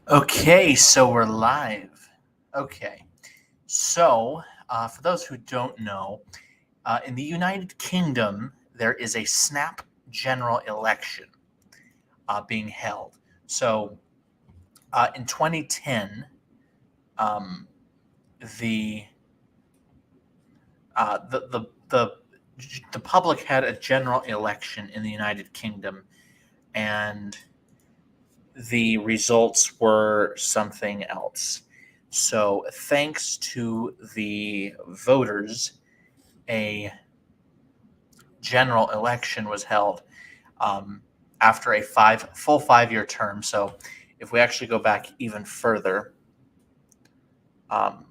Okay, so we're live. Okay, so for those who don't know, in the United Kingdom, there is a snap general election being held. So in 2010, um, the, uh, the the the the public had a general election in the United Kingdom, and the results were something else. So, thanks to the voters, a general election was held um, after a full 5 year term. So, if we actually go back even further, um,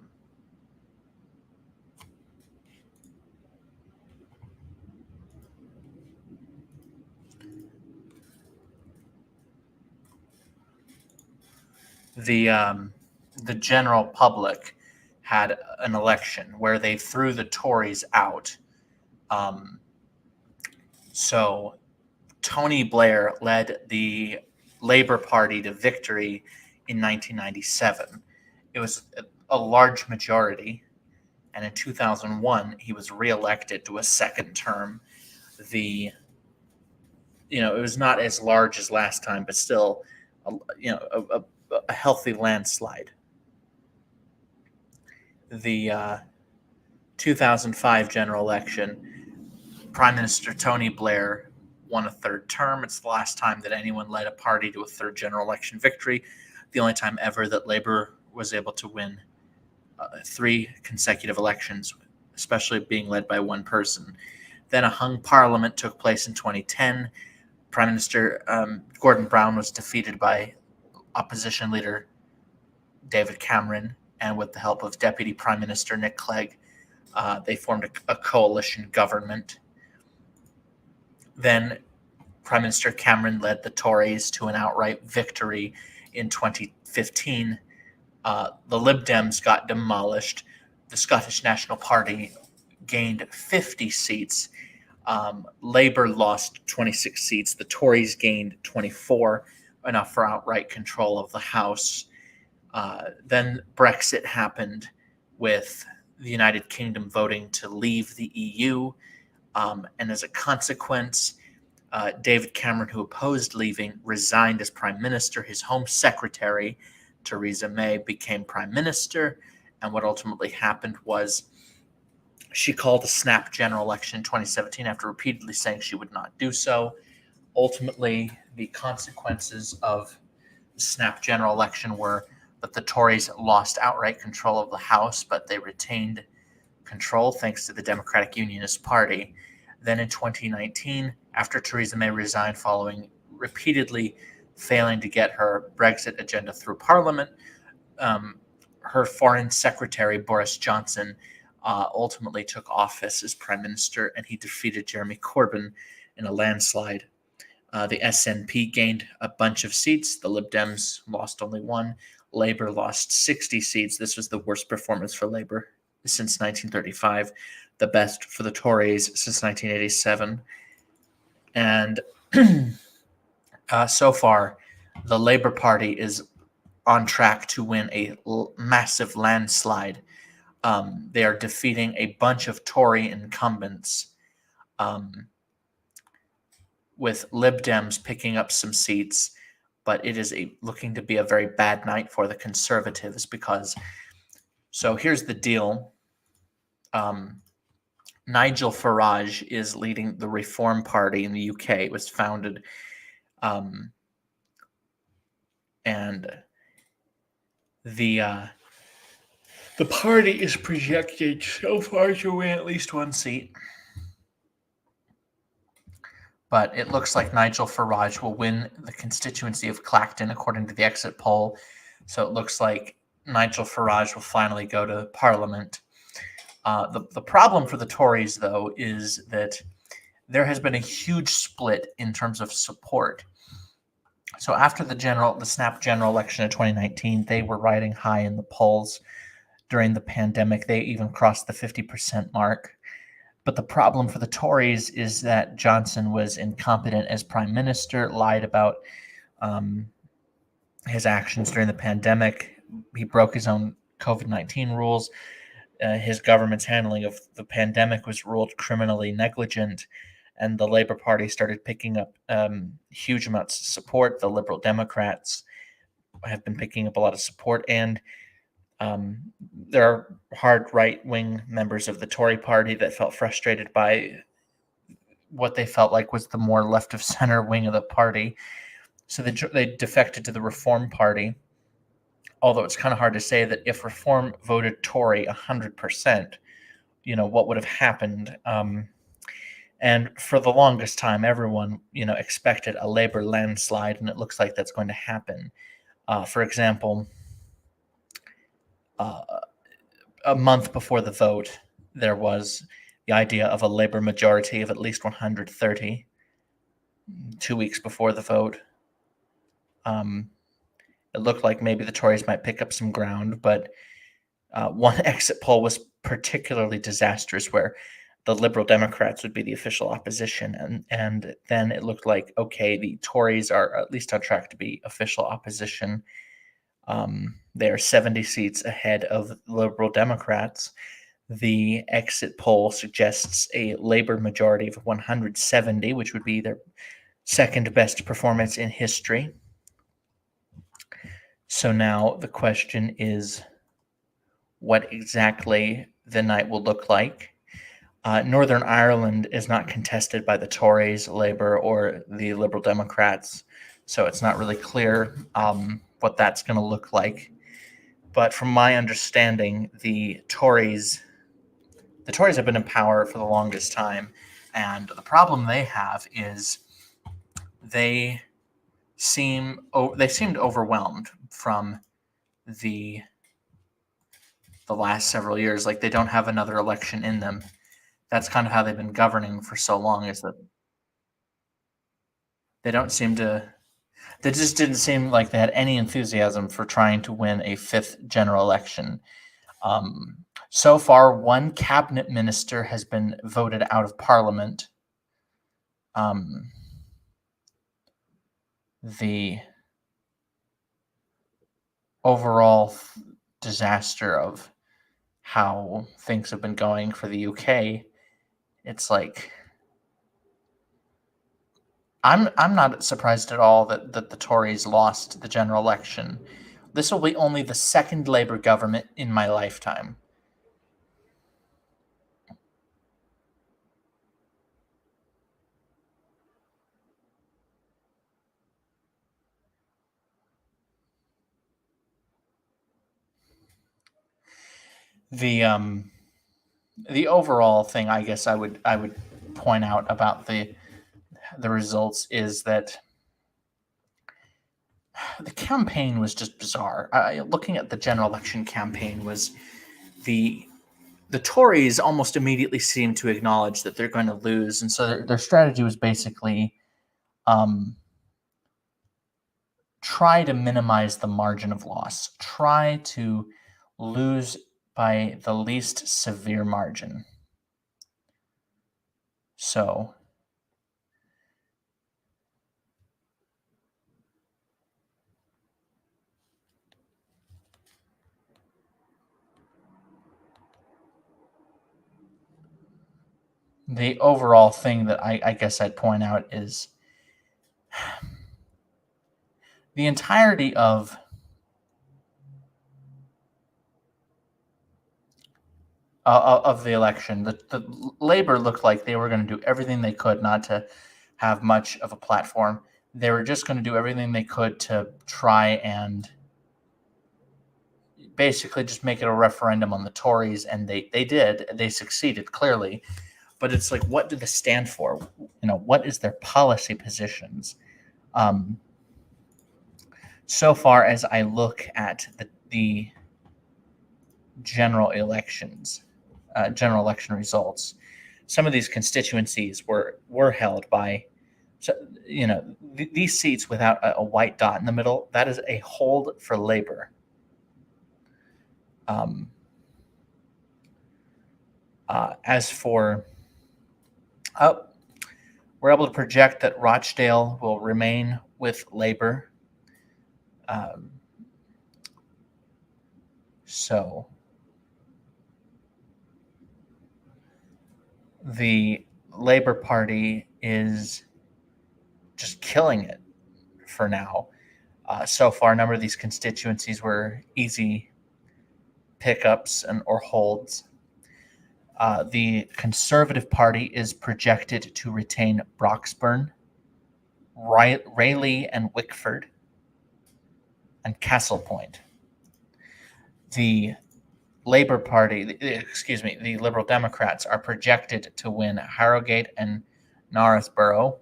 the um, the general public had an election where they threw the Tories out. Um, so Tony Blair led the Labour Party to victory in 1997. It was a large majority, and in 2001 he was reelected to a second term. The it was not as large as last time, but still, a, a healthy landslide. The 2005 general election, Prime Minister Tony Blair won a third term. It's the last time that anyone led a party to a third general election victory. The only time ever that Labour was able to win three consecutive elections, especially being led by one person. Then a hung parliament took place in 2010. Prime Minister Gordon Brown was defeated by opposition leader David Cameron, and with the help of Deputy Prime Minister Nick Clegg, they formed a coalition government. Then Prime Minister Cameron led the Tories to an outright victory in 2015. The Lib Dems got demolished. The Scottish National Party gained 50 seats. Labour lost 26 seats. The Tories gained 24, enough for outright control of the House. Then Brexit happened, with the United Kingdom voting to leave the EU. And as a consequence, David Cameron, who opposed leaving, resigned as prime minister. His home secretary, Theresa May, became prime minister. And what ultimately happened was she called a snap general election in 2017 after repeatedly saying she would not do so. Ultimately, the consequences of the snap general election were that the Tories lost outright control of the House, but they retained control thanks to the Democratic Unionist Party. Then in 2019, after Theresa May resigned following repeatedly failing to get her Brexit agenda through Parliament, her Foreign Secretary, Boris Johnson, ultimately took office as Prime Minister, and he defeated Jeremy Corbyn in a landslide. The SNP gained a bunch of seats. The Lib Dems lost only one. Labour lost 60 seats. This was the worst performance for Labour since 1935, the best for the Tories since 1987. And so far, the Labour Party is on track to win a massive landslide. They are defeating a bunch of Tory incumbents, with Lib Dems picking up some seats. But it is looking to be a very bad night for the Conservatives because, so here's the deal. Nigel Farage is leading the Reform Party in the UK. It was founded, and the party is projected so far to win at least one seat. But it looks like Nigel Farage will win the constituency of Clacton, according to the exit poll. So it looks like Nigel Farage will finally go to Parliament. The problem for the Tories, though, is that there has been a huge split in terms of support. So after the snap general election in 2019, they were riding high in the polls. During the pandemic, they even crossed the 50% mark. But the problem for the Tories is that Johnson was incompetent as prime minister, lied about his actions during the pandemic. He broke his own COVID-19 rules. His government's handling of the pandemic was ruled criminally negligent, and the Labor Party started picking up huge amounts of support. The Liberal Democrats have been picking up a lot of support, and there are hard right-wing members of the Tory party that felt frustrated by what they felt like was the more left of center wing of the party. So they defected to the Reform Party, although it's kind of hard to say that if Reform voted Tory 100%, what would have happened. And for the longest time, everyone, expected a Labour landslide, and it looks like that's going to happen. For example, a month before the vote, there was the idea of a Labour majority of at least 130. 2 weeks before the vote, it looked like maybe the Tories might pick up some ground, but one exit poll was particularly disastrous, where the Liberal Democrats would be the official opposition, and then it looked like, okay, the Tories are at least on track to be official opposition. They are 70 seats ahead of Liberal Democrats. The exit poll suggests a Labour majority of 170, which would be their second best performance in history. So now the question is what exactly the night will look like. Northern Ireland is not contested by the Tories, Labour, or the Liberal Democrats, so it's not really clear what that's going to look like. But from my understanding, the Tories have been in power for the longest time, and the problem they have is they seemed overwhelmed from the last several years. Like, they don't have another election in them. That's kind of how they've been governing for so long, is that they just didn't seem like they had any enthusiasm for trying to win a fifth general election. So far, one cabinet minister has been voted out of parliament. The overall disaster of how things have been going for the UK, it's like, I'm not surprised at all that the Tories lost the general election. This will be only the second Labour government in my lifetime. The overall thing, I guess I would point out about the results is that the campaign was just bizarre. Looking at the general election campaign, was the Tories almost immediately seemed to acknowledge that they're going to lose, and so their strategy was basically try to minimize the margin of loss, try to lose by the least severe margin. So the overall thing that I guess I'd point out is the entirety of the election. The Labour looked like they were going to do everything they could not to have much of a platform. They were just going to do everything they could to try and basically just make it a referendum on the Tories, and they did. They succeeded, clearly. But it's like, what do they stand for? What is their policy positions? So far as I look at the general election results, some of these constituencies were held by, these seats without a white dot in the middle. That is a hold for Labour. As for, we're able to project that Rochdale will remain with Labour. Um, so the Labor Party is just killing it for now. So far, a number of these constituencies were easy pickups or holds. The Conservative Party is projected to retain Broxburn, Rayleigh and Wickford, and Castle Point. The Labor Party, the Liberal Democrats are projected to win Harrogate and Knaresborough.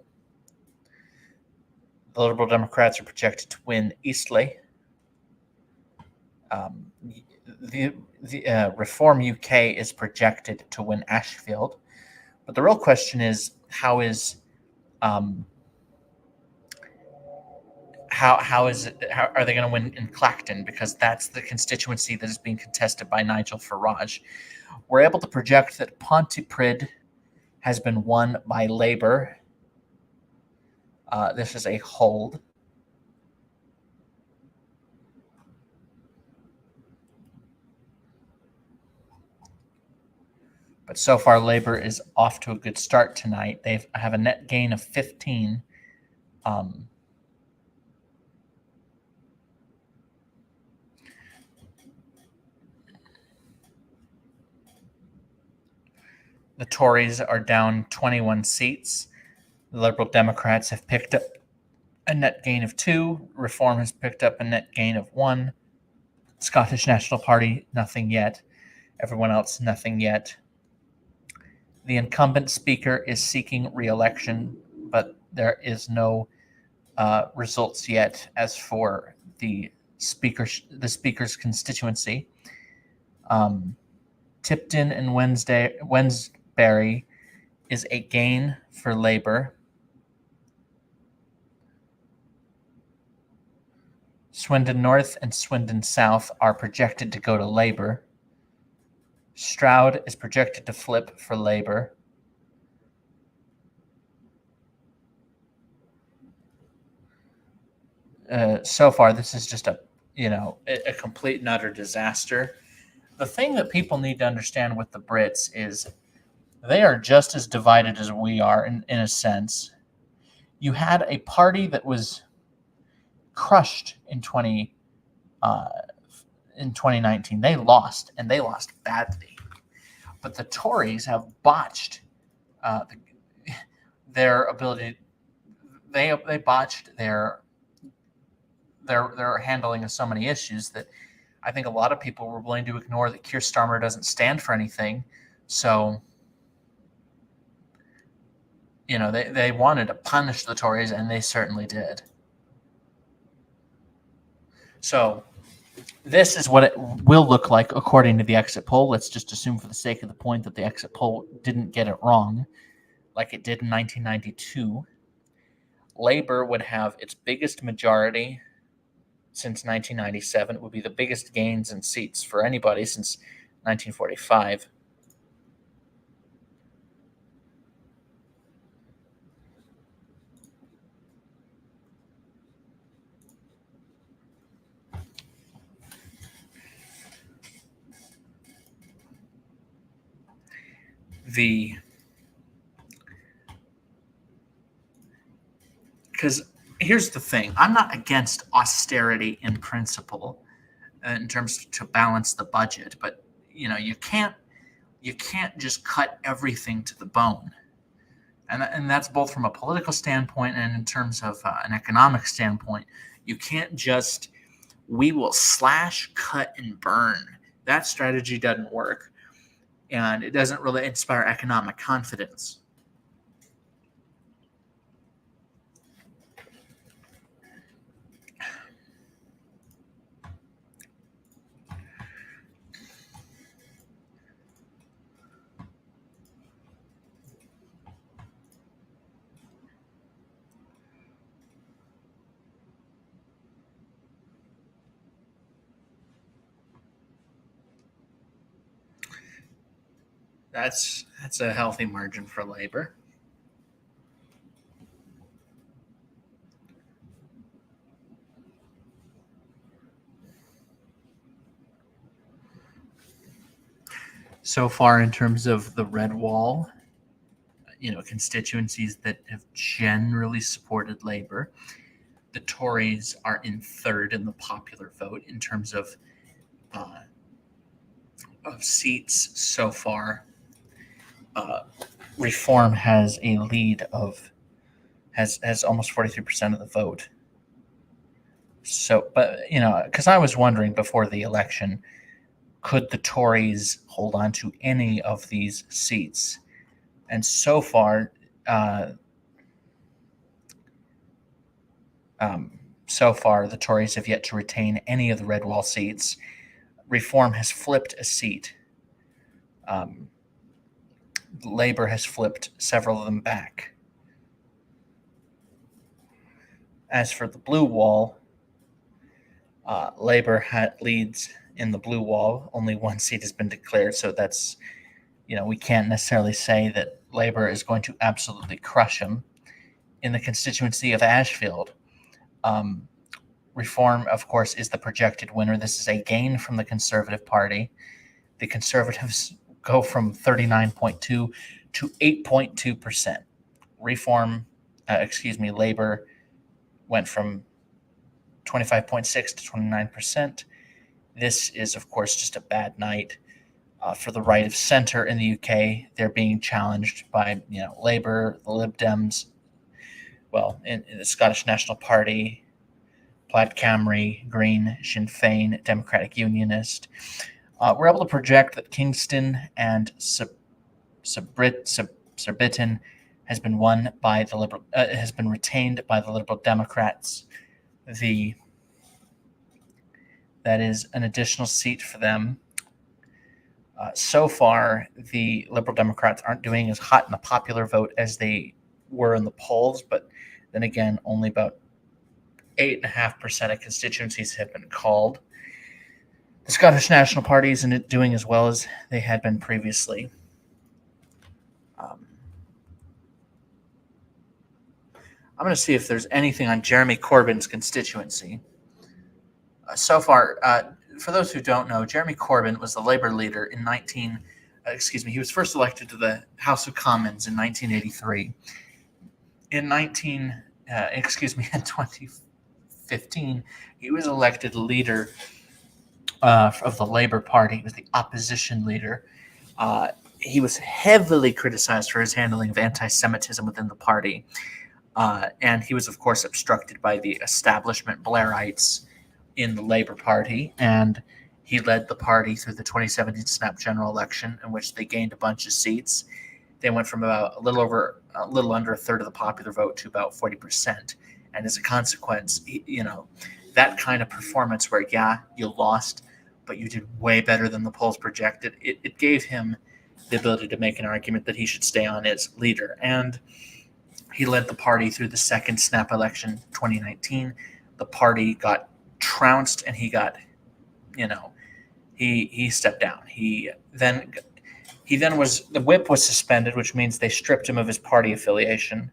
The Liberal Democrats are projected to win Eastleigh. The Reform UK is projected to win Ashfield. But the real question is, how are they going to win in Clacton? Because that's the constituency that is being contested by Nigel Farage. We're able to project that Pontypridd has been won by Labour. This is a hold. But so far, Labour is off to a good start tonight. They have a net gain of 15. The Tories are down 21 seats. The Liberal Democrats have picked up a net gain of 2. Reform has picked up a net gain of 1. Scottish National Party, nothing yet. Everyone else, nothing yet. The incumbent speaker is seeking re-election, but there is no results yet as for the speaker's constituency. Tipton and Wednesbury is a gain for Labour. Swindon North and Swindon South are projected to go to Labour. Stroud is projected to flip for Labour. So far, this is just a complete and utter disaster. The thing that people need to understand with the Brits is they are just as divided as we are in a sense. You had a party that was crushed in 2019. They lost, and they lost badly. But the Tories have botched their ability. They botched their handling of so many issues that I think a lot of people were willing to ignore that Keir Starmer doesn't stand for anything. So, they wanted to punish the Tories, and they certainly did. So this is what it will look like according to the exit poll. Let's just assume for the sake of the point that the exit poll didn't get it wrong like it did in 1992. Labour would have its biggest majority since 1997. It would be the biggest gains in seats for anybody since 1945. Because here's the thing, I'm not against austerity in principle in terms to balance the budget, but you can't just cut everything to the bone, and that's both from a political standpoint and in terms of an economic standpoint. You can't just we will slash, cut, and burn. That strategy doesn't work, and it doesn't really inspire economic confidence. That's a healthy margin for Labour. So far, in terms of the red wall, constituencies that have generally supported Labour, the Tories are in third in the popular vote in terms uh, of seats so far. Reform has a lead of has almost 43% of the vote. So, but because I was wondering before the election, could the Tories hold on to any of these seats? And so far, uh, the Tories have yet to retain any of the red wall seats. Reform has flipped a seat. Um, Labor has flipped several of them back. As for the blue wall, Labor leads in the blue wall. Only one seat has been declared, so that's, we can't necessarily say that Labor is going to absolutely crush them. In the constituency of Ashfield, Reform, of course, is the projected winner. This is a gain from the Conservative Party. The Conservatives go from 39.2 to 8.2%. Labor went from 25.6 to 29%. This is, of course, just a bad night for the right of center in the UK. They're being challenged by, Labour, the Lib Dems, in the Scottish National Party, Plaid Cymru, Green, Sinn Féin, Democratic Unionist. We're able to project that Kingston and Surbiton has been won by the Liberal, has been retained by the Liberal Democrats. That is an additional seat for them. So far, the Liberal Democrats aren't doing as hot in the popular vote as they were in the polls, but then again, only about 8.5% of constituencies have been called. The Scottish National Party isn't doing as well as they had been previously. I'm going to see if there's anything on Jeremy Corbyn's constituency. So far, for those who don't know, Jeremy Corbyn was the Labour leader in he was first elected to the House of Commons in 1983. In 2015, he was elected leader of the Labour Party. He was the opposition leader. He was heavily criticized for his handling of anti-Semitism within the party. And he was, of course, obstructed by the establishment Blairites in the Labour Party. And he led the party through the 2017 snap general election, in which they gained a bunch of seats. They went from about a little under a third of the popular vote to about 40%. And as a consequence, that kind of performance where, you lost, but you did way better than the polls projected, it gave him the ability to make an argument that he should stay on as leader. And he led the party through the second snap election, 2019. The party got trounced, and he got, he stepped down. He then the whip was suspended, which means they stripped him of his party affiliation.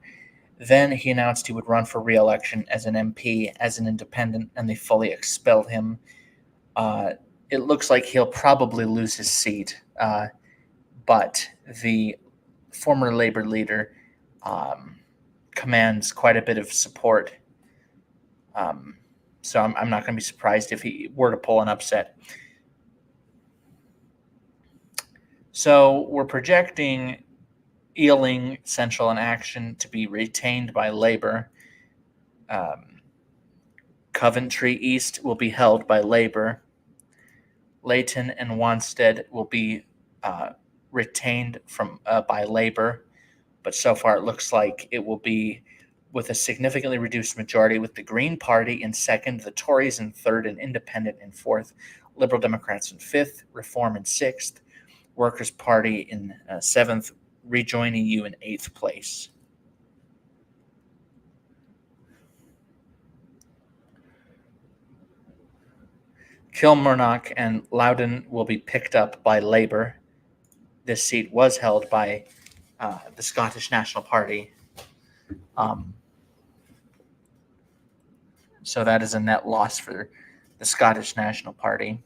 Then he announced he would run for re-election as an MP, as an independent, and they fully expelled him. It looks like he'll probably lose his seat, but the former Labour leader commands quite a bit of support. So I'm not going to be surprised if he were to pull an upset. So we're projecting Ealing, Central, and Action to be retained by Labour. Coventry East will be held by Labour. Leighton and Wanstead will be retained by Labour, but so far it looks like it will be with a significantly reduced majority, with the Green Party in second, the Tories in third, and Independent in fourth, Liberal Democrats in fifth, Reform in sixth, Workers' Party in seventh, Rejoin EU in eighth place. Kilmarnock and Loudoun will be picked up by Labour. This seat was held by the Scottish National Party. So that is a net loss for the Scottish National Party.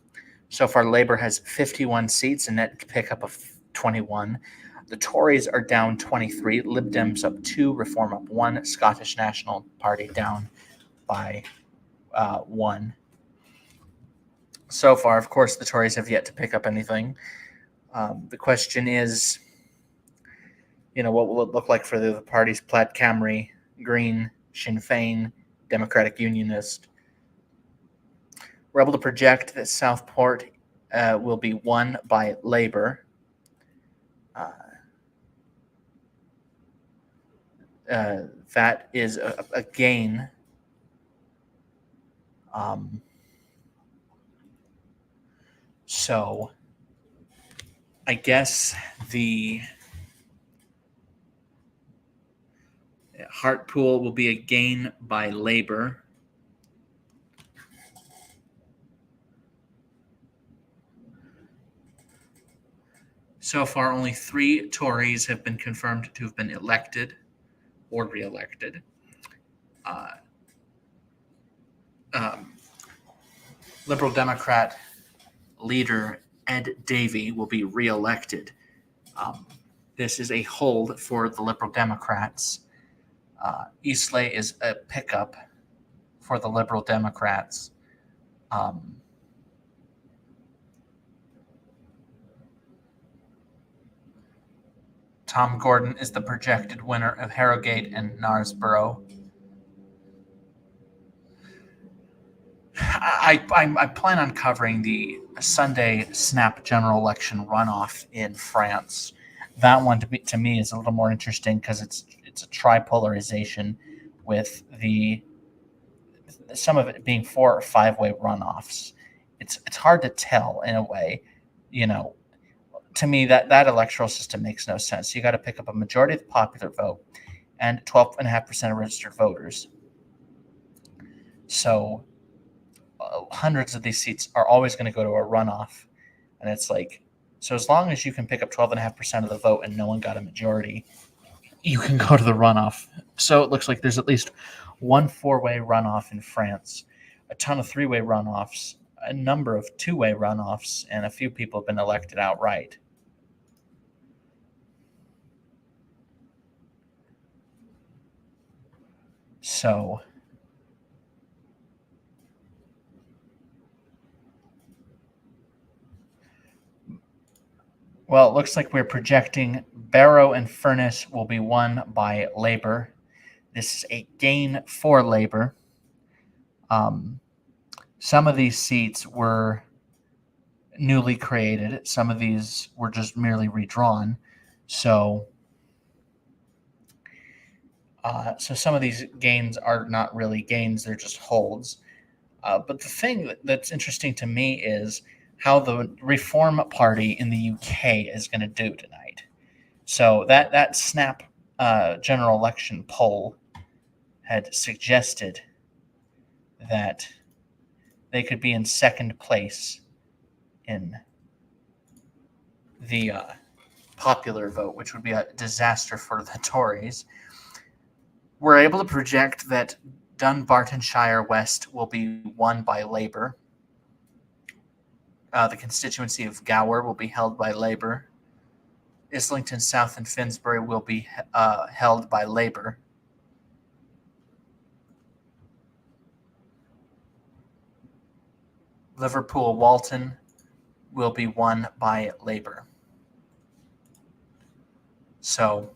So far, Labour has 51 seats, a net pickup of 21. The Tories are down 23, Lib Dems up 2, Reform up 1, Scottish National Party down by 1. So far, of course, the Tories have yet to pick up anything. The question is, what will it look like for the parties? Plaid Cymru, Green, Sinn Féin, Democratic Unionist. We're able to project that Southport will be won by Labour. That is a gain. So I guess the Hartlepool will be a gain by Labour. So far, only 3 Tories have been confirmed to have been elected or re-elected. Liberal Democrat leader Ed Davey will be re-elected. This is a hold for the Liberal Democrats. Eastleigh is a pickup for the Liberal Democrats. Tom Gordon is the projected winner of Harrogate and Knaresborough. I plan on covering the Sunday snap general election runoff in France. That one to me is a little more interesting because it's a tripolarization with some of it being 4 or 5-way runoffs. It's hard to tell in a way, To me, that electoral system makes no sense. You got to pick up a majority of the popular vote and 12.5% of registered voters. So hundreds of these seats are always going to go to a runoff. And it's like, so as long as you can pick up 12.5% of the vote and no one got a majority, you can go to the runoff. So it looks like there's at least one 4-way runoff in France, a ton of 3-way runoffs, a number of 2-way runoffs, and a few people have been elected outright. So well, it looks like we're projecting Barrow and Furness will be won by Labour. This is a gain for Labour. Some of these seats were newly created. Some of these were just merely redrawn. So some of these gains are not really gains. They're just holds. But the thing that's interesting to me is how the Reform Party in the UK is going to do tonight. So that snap general election poll had suggested that they could be in second place in the popular vote, which would be a disaster for the Tories. We're able to project that Dunbartonshire West will be won by Labour. The constituency of Gower will be held by Labour. Islington South and Finsbury will be held by Labour. Liverpool Walton will be won by Labour. So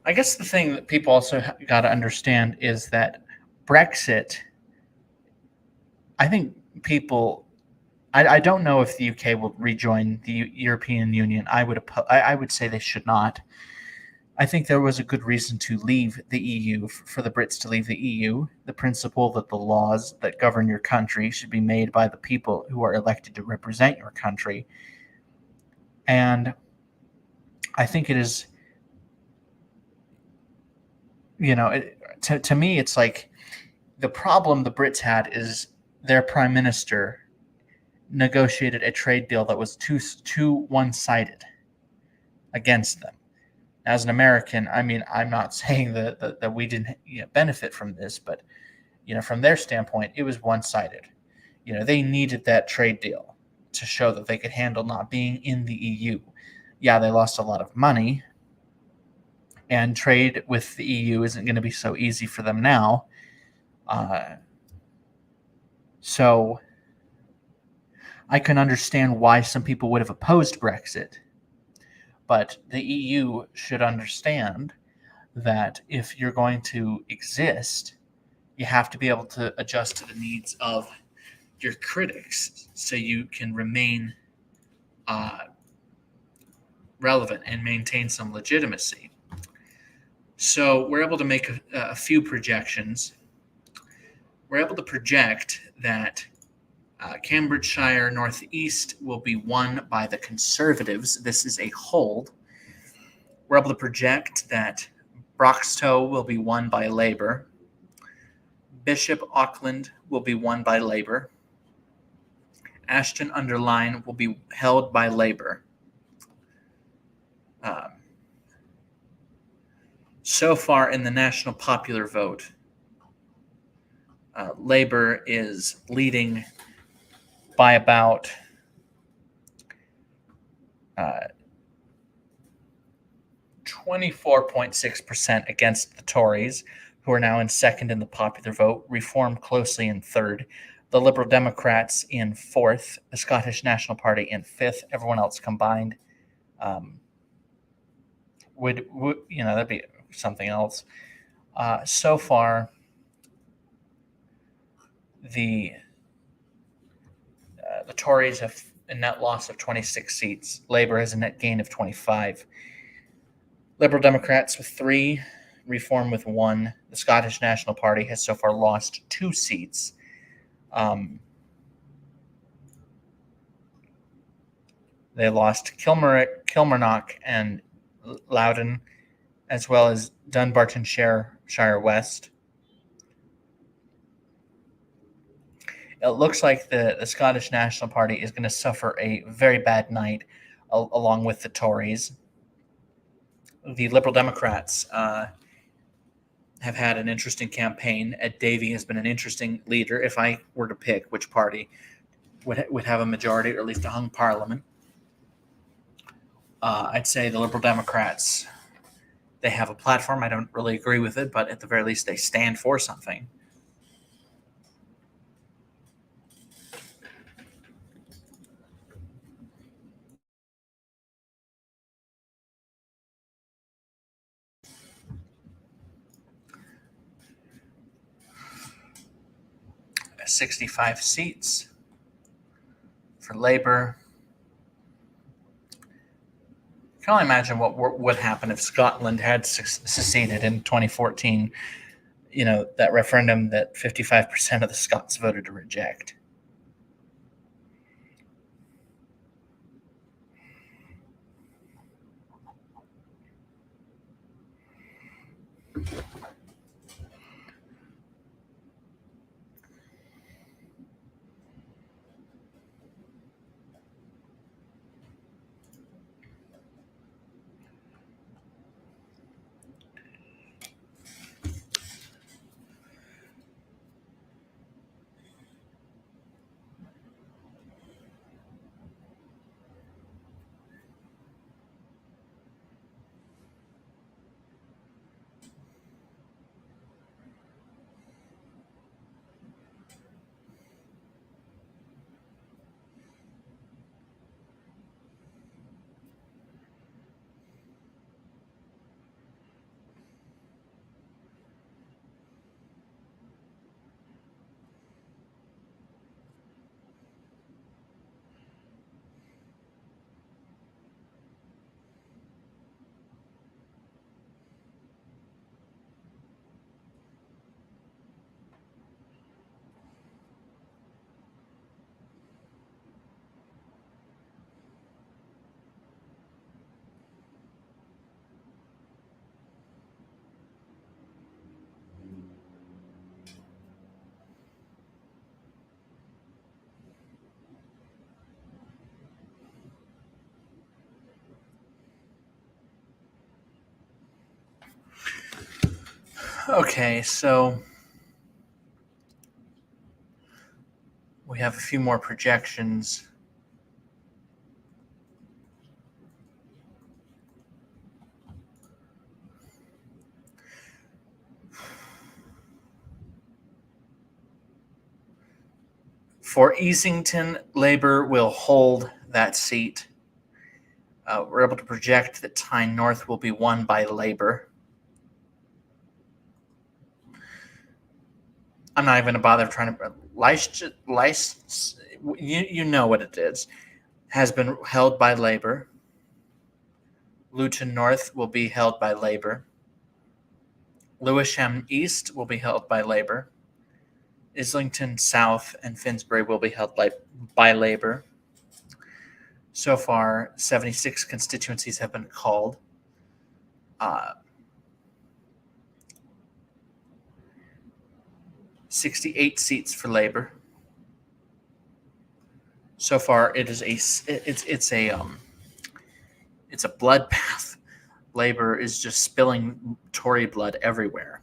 I guess the thing that people also got to understand is that Brexit, I think people, I don't know if the UK will rejoin the European Union. I would say they should not. I think there was a good reason to leave the EU, for the Brits to leave the EU. The principle that the laws that govern your country should be made by the people who are elected to represent your country. And I think it is, to me, it's like the problem the Brits had is their prime minister negotiated a trade deal that was too one-sided against them. As an American, I mean, I'm not saying that we didn't benefit from this, but from their standpoint, it was one-sided. they needed that trade deal to show that they could handle not being in the EU. Yeah, they lost a lot of money, and trade with the EU isn't going to be so easy for them now. So I can understand why some people would have opposed Brexit, but the EU should understand that if you're going to exist, you have to be able to adjust to the needs of your critics so you can remain relevant and maintain some legitimacy. So we're able to make a few projections. We're able to project that Cambridgeshire Northeast will be won by the Conservatives. This is a hold. We're able to project that Broxtowe will be won by Labour. Bishop Auckland will be won by Labour. Ashton-under-Lyne will be held by Labour. So far in the national popular vote, Labour is leading by about 24.6% against the Tories, who are now in second in the popular vote, Reform closely in third, the Liberal Democrats in fourth, the Scottish National Party in fifth, everyone else combined would that'd be something else. So far, the Tories have a net loss of 26 seats. Labour has a net gain of 25. Liberal Democrats with 3, Reform with 1. The Scottish National Party has so far lost 2 seats. They lost Kilmarnock and Loudoun, as well as Dunbartonshire West. It looks like the Scottish National Party is going to suffer a very bad night along with the Tories. The Liberal Democrats have had an interesting campaign. Ed Davey has been an interesting leader. If I were to pick which party would have a majority or at least a hung parliament, I'd say the Liberal Democrats. They have a platform. I don't really agree with it, but at the very least, they stand for something. Uh, 65 seats for Labour. I can only imagine what would happen if Scotland had seceded in 2014. That referendum that 55% of the Scots voted to reject. Okay, so We have a few more projections. For Easington, Labor will hold that seat. We're able to project that Tyne North will be won by Labor. I'm not even going to bother trying to. You know what it is. Has been held by Labor. Luton North will be held by Labor. Lewisham East will be held by Labor. Islington South and Finsbury will be held by Labor. So far, 76 constituencies have been called. 68 seats for Labor. So far, it's a bloodbath. Labor is just spilling Tory blood everywhere.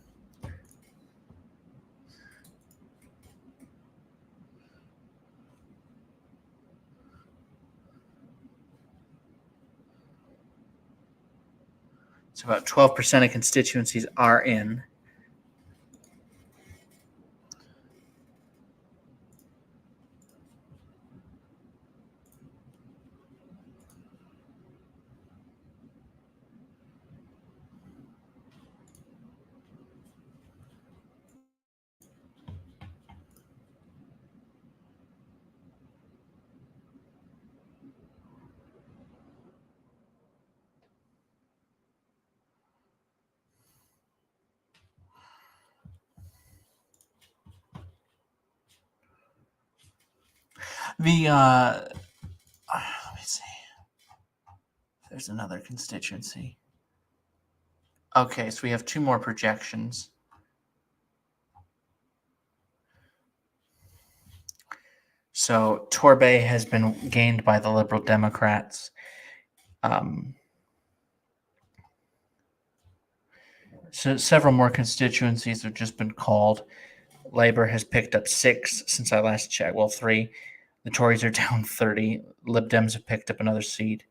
So about 12% of constituencies are in. Let me see. There's another constituency. Okay, so we have two more projections. So Torbay has been gained by the Liberal Democrats. So several more constituencies have just been called. Labor has picked up 6 since I last checked. Well, 3. The Tories are down 30. Lib Dems have picked up another seat.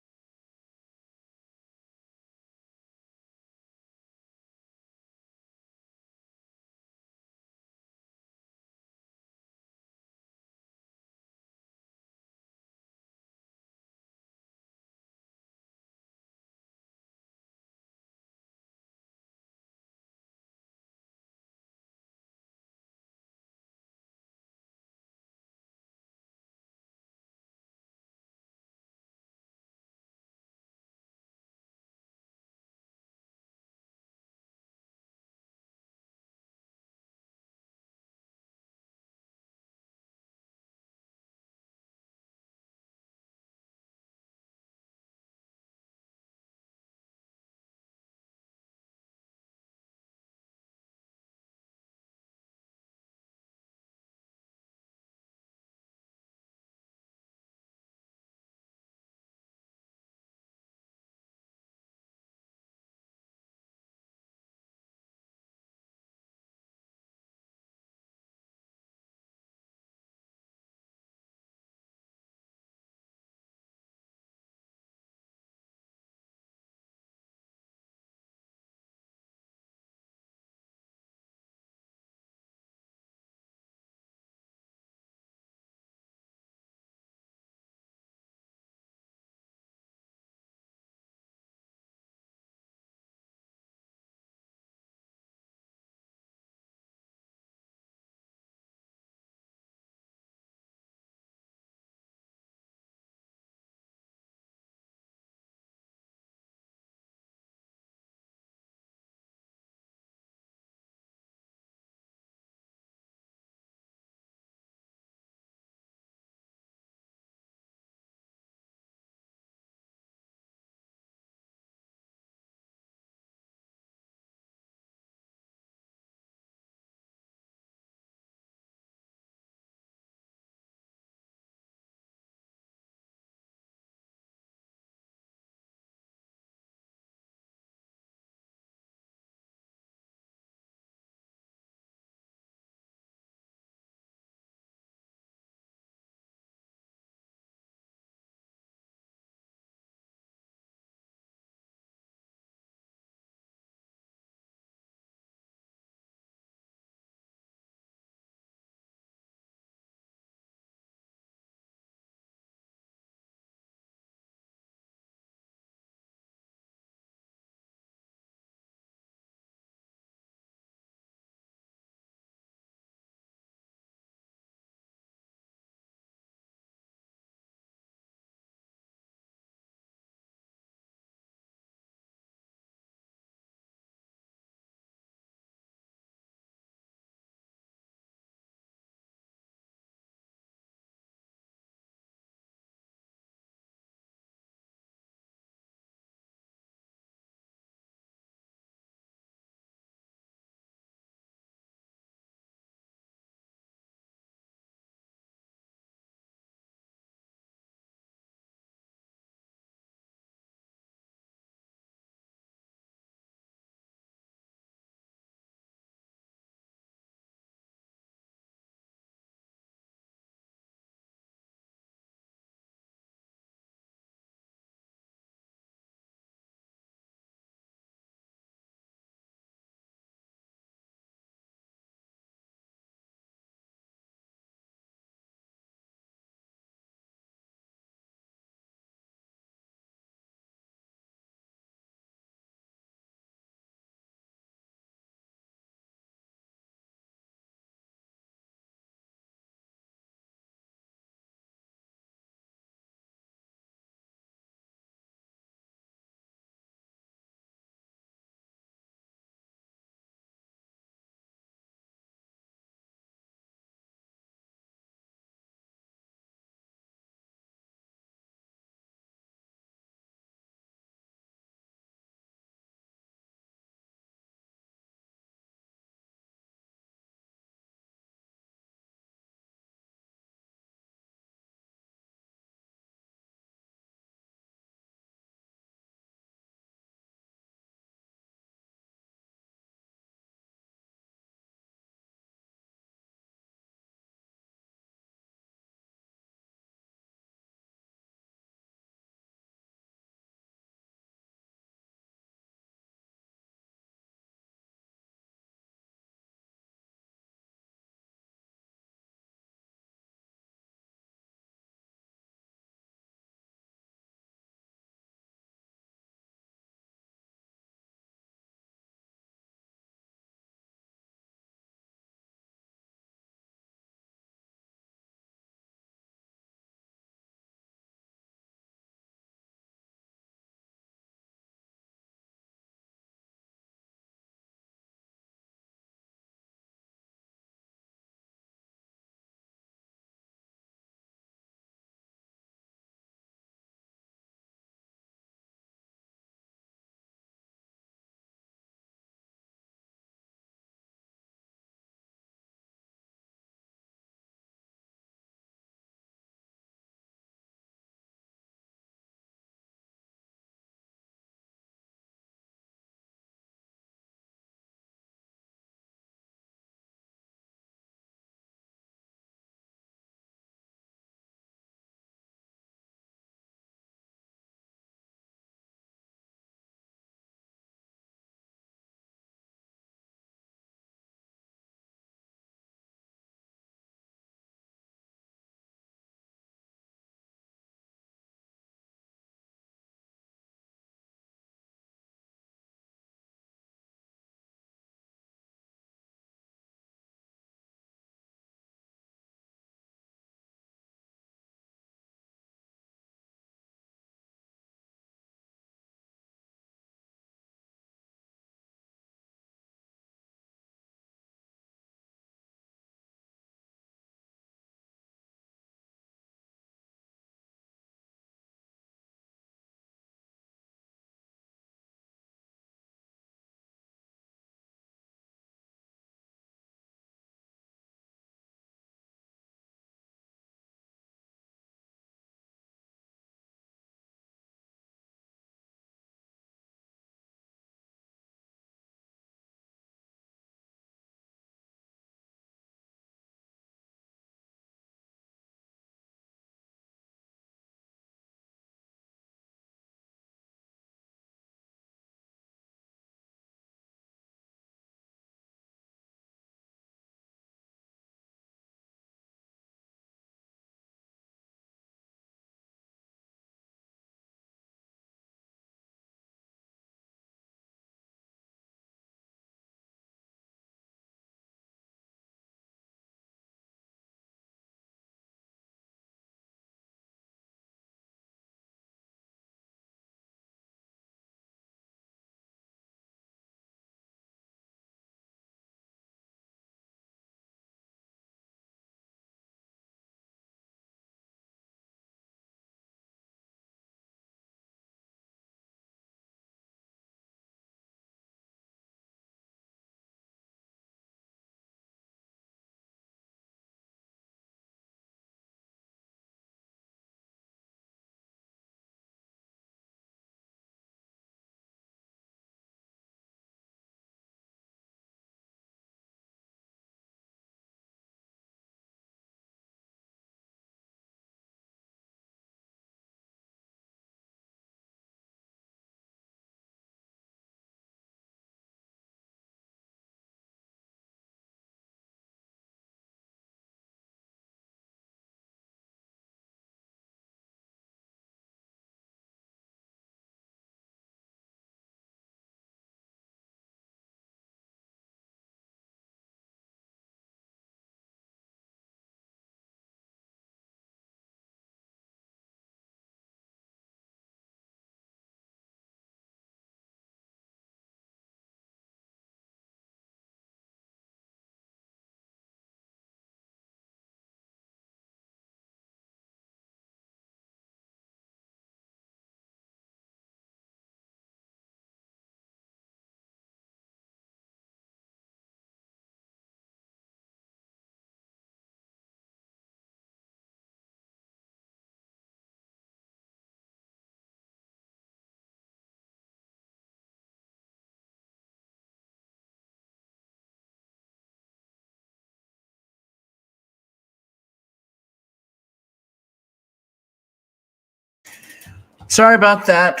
Sorry about that.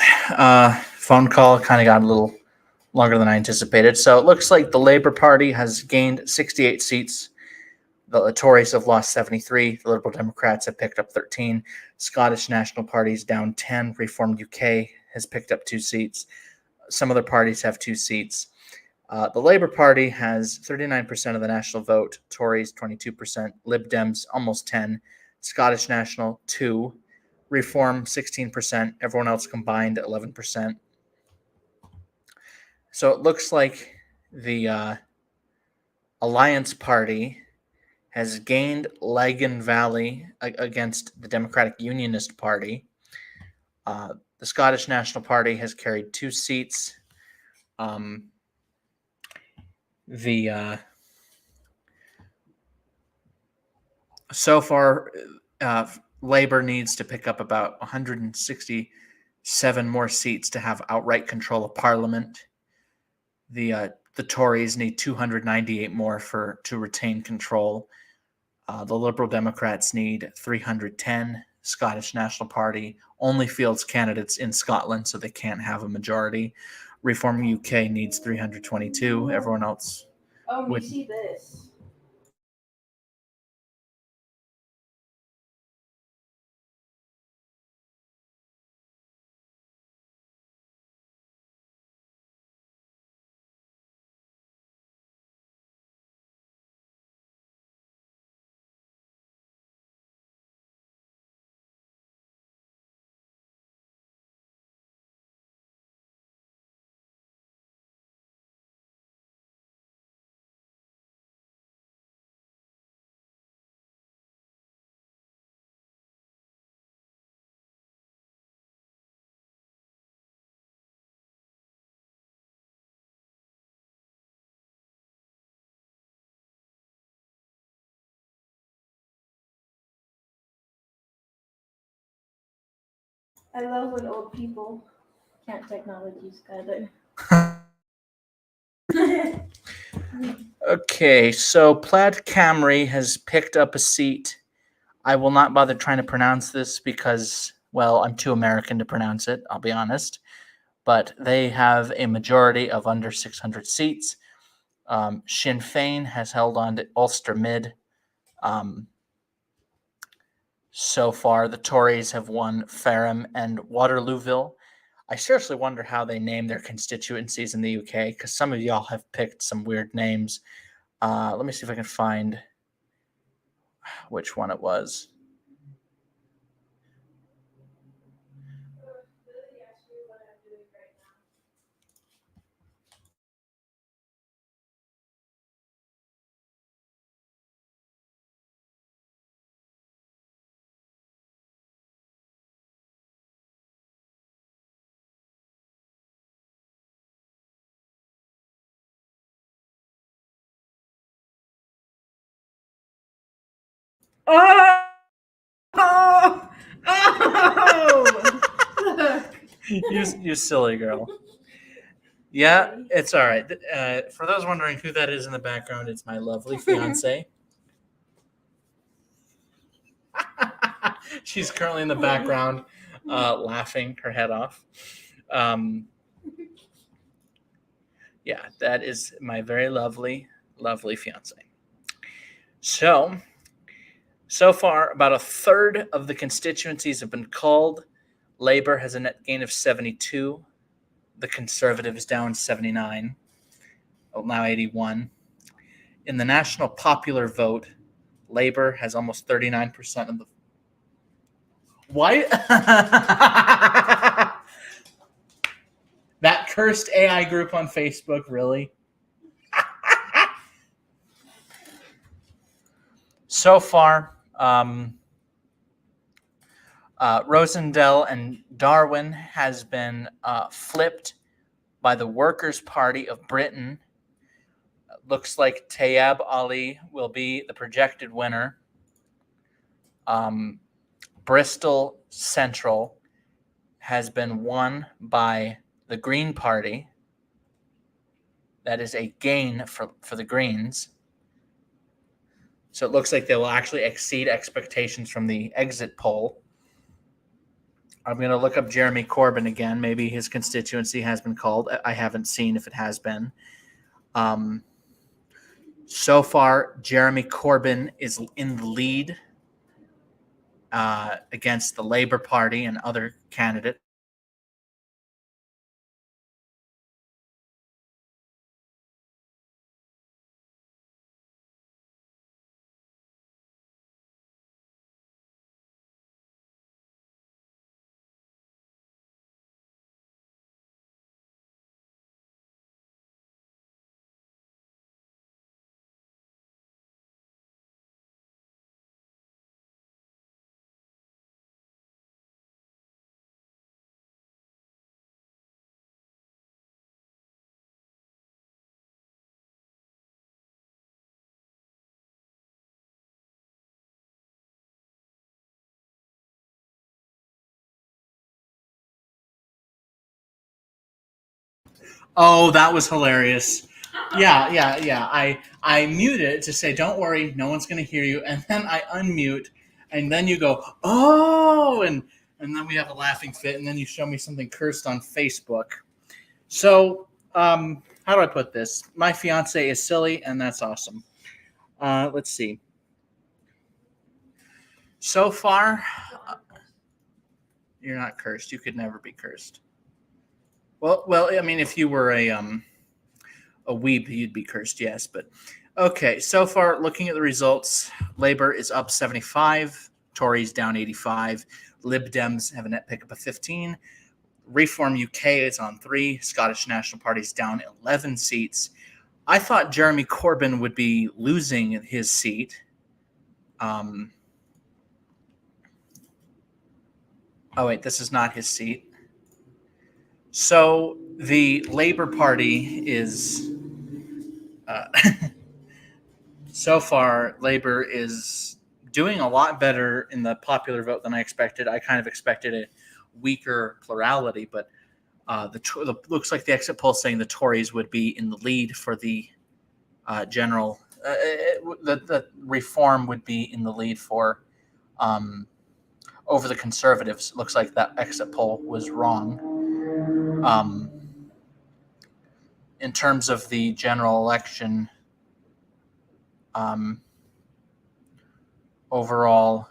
Phone call kind of got a little longer than I anticipated. So it looks like the Labour Party has gained 68 seats. The Tories have lost 73. The Liberal Democrats have picked up 13. Scottish National Party's down 10. Reformed UK has picked up 2 seats. Some other parties have 2 seats. The Labour Party has 39% of the national vote. Tories 22%. Lib Dems almost 10. Scottish National 2. Reform 16%. Everyone else combined 11%. So it looks like the Alliance Party has gained Lagan Valley against the Democratic Unionist Party. The Scottish National Party has carried 2 seats. So far, Labour needs to pick up about 167 more seats to have outright control of Parliament. The Tories need 298 more to retain control. The Liberal Democrats need 310. Scottish National Party only fields candidates in Scotland, so they can't have a majority. Reform UK needs 322. Everyone else would. You see this. I love when old people can't technologies either. Okay, so Plaid Camry has picked up a seat. I will not bother trying to pronounce this because, well, I'm too American to pronounce it, I'll be honest. But they have a majority of under 600 seats. Sinn Féin has held on to Ulster Mid. So far, the Tories have won Fareham and Waterlooville. I seriously wonder how they name their constituencies in the UK because some of y'all have picked some weird names. Let me see if I can find which one it was. Oh! Oh! You silly girl. Yeah, it's all right. For those wondering who that is in the background, it's my lovely fiance. She's currently in the background, laughing her head off. Yeah, that is my very lovely, lovely fiance. So far, about a third of the constituencies have been called. Labour has a net gain of 72. The Conservatives down 79. Now 81. In the national popular vote, Labour has almost 39% of the. Why? That cursed AI group on Facebook, really? So far, Rosendale and Darwin has been flipped by the Workers' Party of Britain. Looks like Tayeb Ali will be the projected winner. Bristol Central has been won by the Green Party. That is a gain for the Greens. So it looks like they will actually exceed expectations from the exit poll. I'm going to look up Jeremy Corbyn again. Maybe his constituency has been called. I haven't seen if it has been. So far, Jeremy Corbyn is in the lead against the Labour Party and other candidates. Oh, that was hilarious. Yeah. I muted it to say, "Don't worry, no one's going to hear you," and then I unmute, and then you go, "Oh," and then we have a laughing fit, and then you show me something cursed on Facebook. So, how do I put this? My fiance is silly, and that's awesome. Let's see. So far, you're not cursed. You could never be cursed. Well, I mean, if you were a weeb, you'd be cursed, yes. But okay, so far, looking at the results, Labour is up 75, Tories down 85, Lib Dems have a net pickup of 15, Reform UK is on 3, Scottish National Party is down 11 seats. I thought Jeremy Corbyn would be losing his seat. Oh wait, this is not his seat. So the Labour Party is so far, Labour is doing a lot better in the popular vote than I expected. I kind of expected a weaker plurality, but looks like the exit poll saying the Tories would be in the lead for the general. The Reform would be in the lead for over the Conservatives. Looks like that exit poll was wrong. In terms of the general election, overall,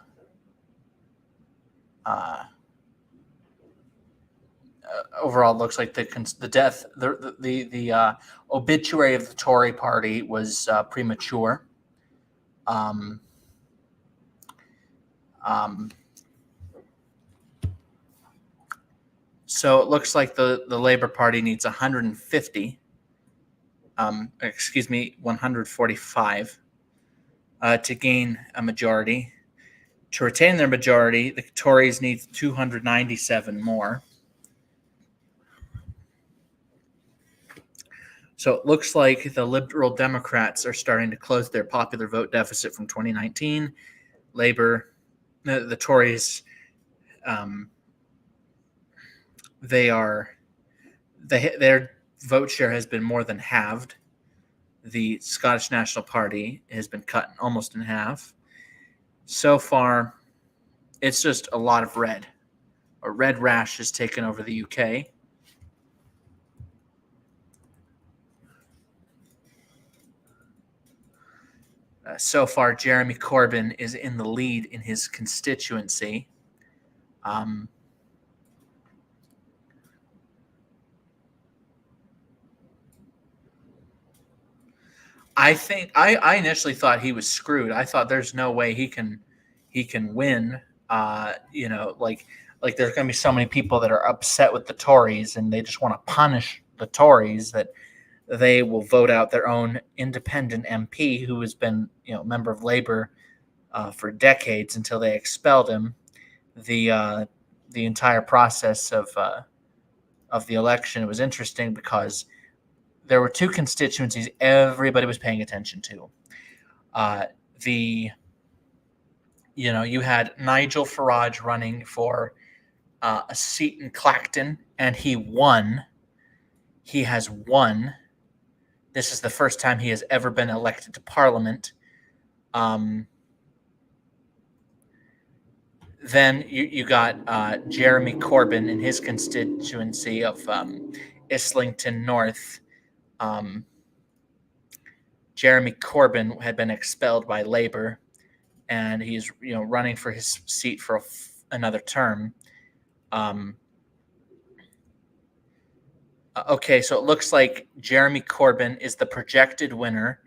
overall, it looks like the death, the obituary of the Tory party was premature. So it looks like the Labour Party needs 150. 145 to gain a majority. To retain their majority, the Tories need 297 more. So it looks like the Liberal Democrats are starting to close their popular vote deficit from 2019. Labour, the Tories, their vote share has been more than halved. The Scottish National Party has been cut almost in half. So far, it's just a lot of red. A red rash has taken over the UK. So far, Jeremy Corbyn is in the lead in his constituency. I think I initially thought he was screwed. I thought there's no way he can win. Like there's going to be so many people that are upset with the Tories and they just want to punish the Tories that they will vote out their own independent MP who has been a member of Labour for decades until they expelled him. The entire process of the election was interesting because there were two constituencies everybody was paying attention to. You had Nigel Farage running for a seat in Clacton, and he won. He has won. This is the first time he has ever been elected to Parliament. Then you got Jeremy Corbyn in his constituency of Islington North. Jeremy Corbyn had been expelled by Labour, and he's running for his seat for another term. Okay, so it looks like Jeremy Corbyn is the projected winner.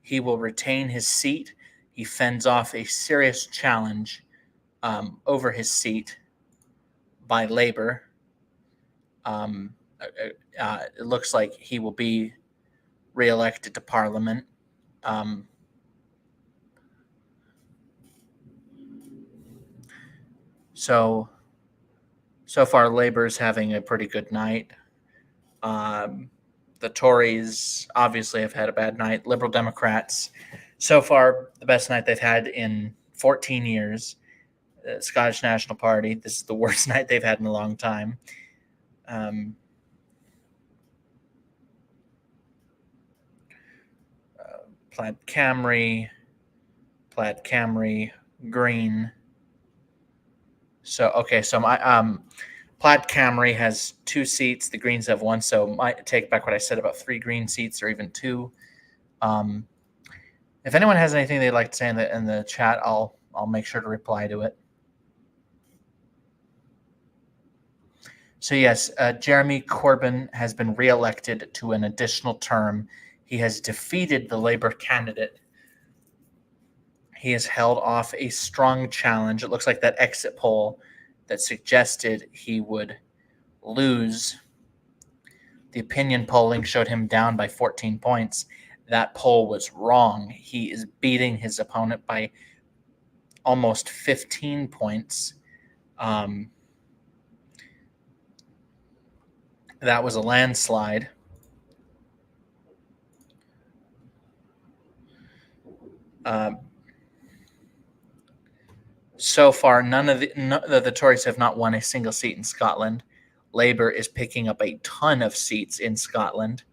He will retain his seat. He fends off a serious challenge over his seat by Labour. It looks like he will be reelected to Parliament. So far, Labour's having a pretty good night. The Tories obviously have had a bad night. Liberal Democrats, so far, the best night they've had in 14 years. Scottish National Party, this is the worst night they've had in a long time. Plaid Cymru, Green. So my Plaid Cymru has 2 seats. The Greens have 1. So I take back what I said about 3 Green seats, or even 2. If anyone has anything they'd like to say in the chat, I'll make sure to reply to it. So yes, Jeremy Corbyn has been reelected to an additional term. He has defeated the Labour candidate. He has held off a strong challenge. It looks like that exit poll that suggested he would lose. The opinion polling showed him down by 14 points. That poll was wrong. He is beating his opponent by almost 15 points. That was a landslide. So far, none of the Tories have not won a single seat in Scotland. Labour is picking up a ton of seats in Scotland.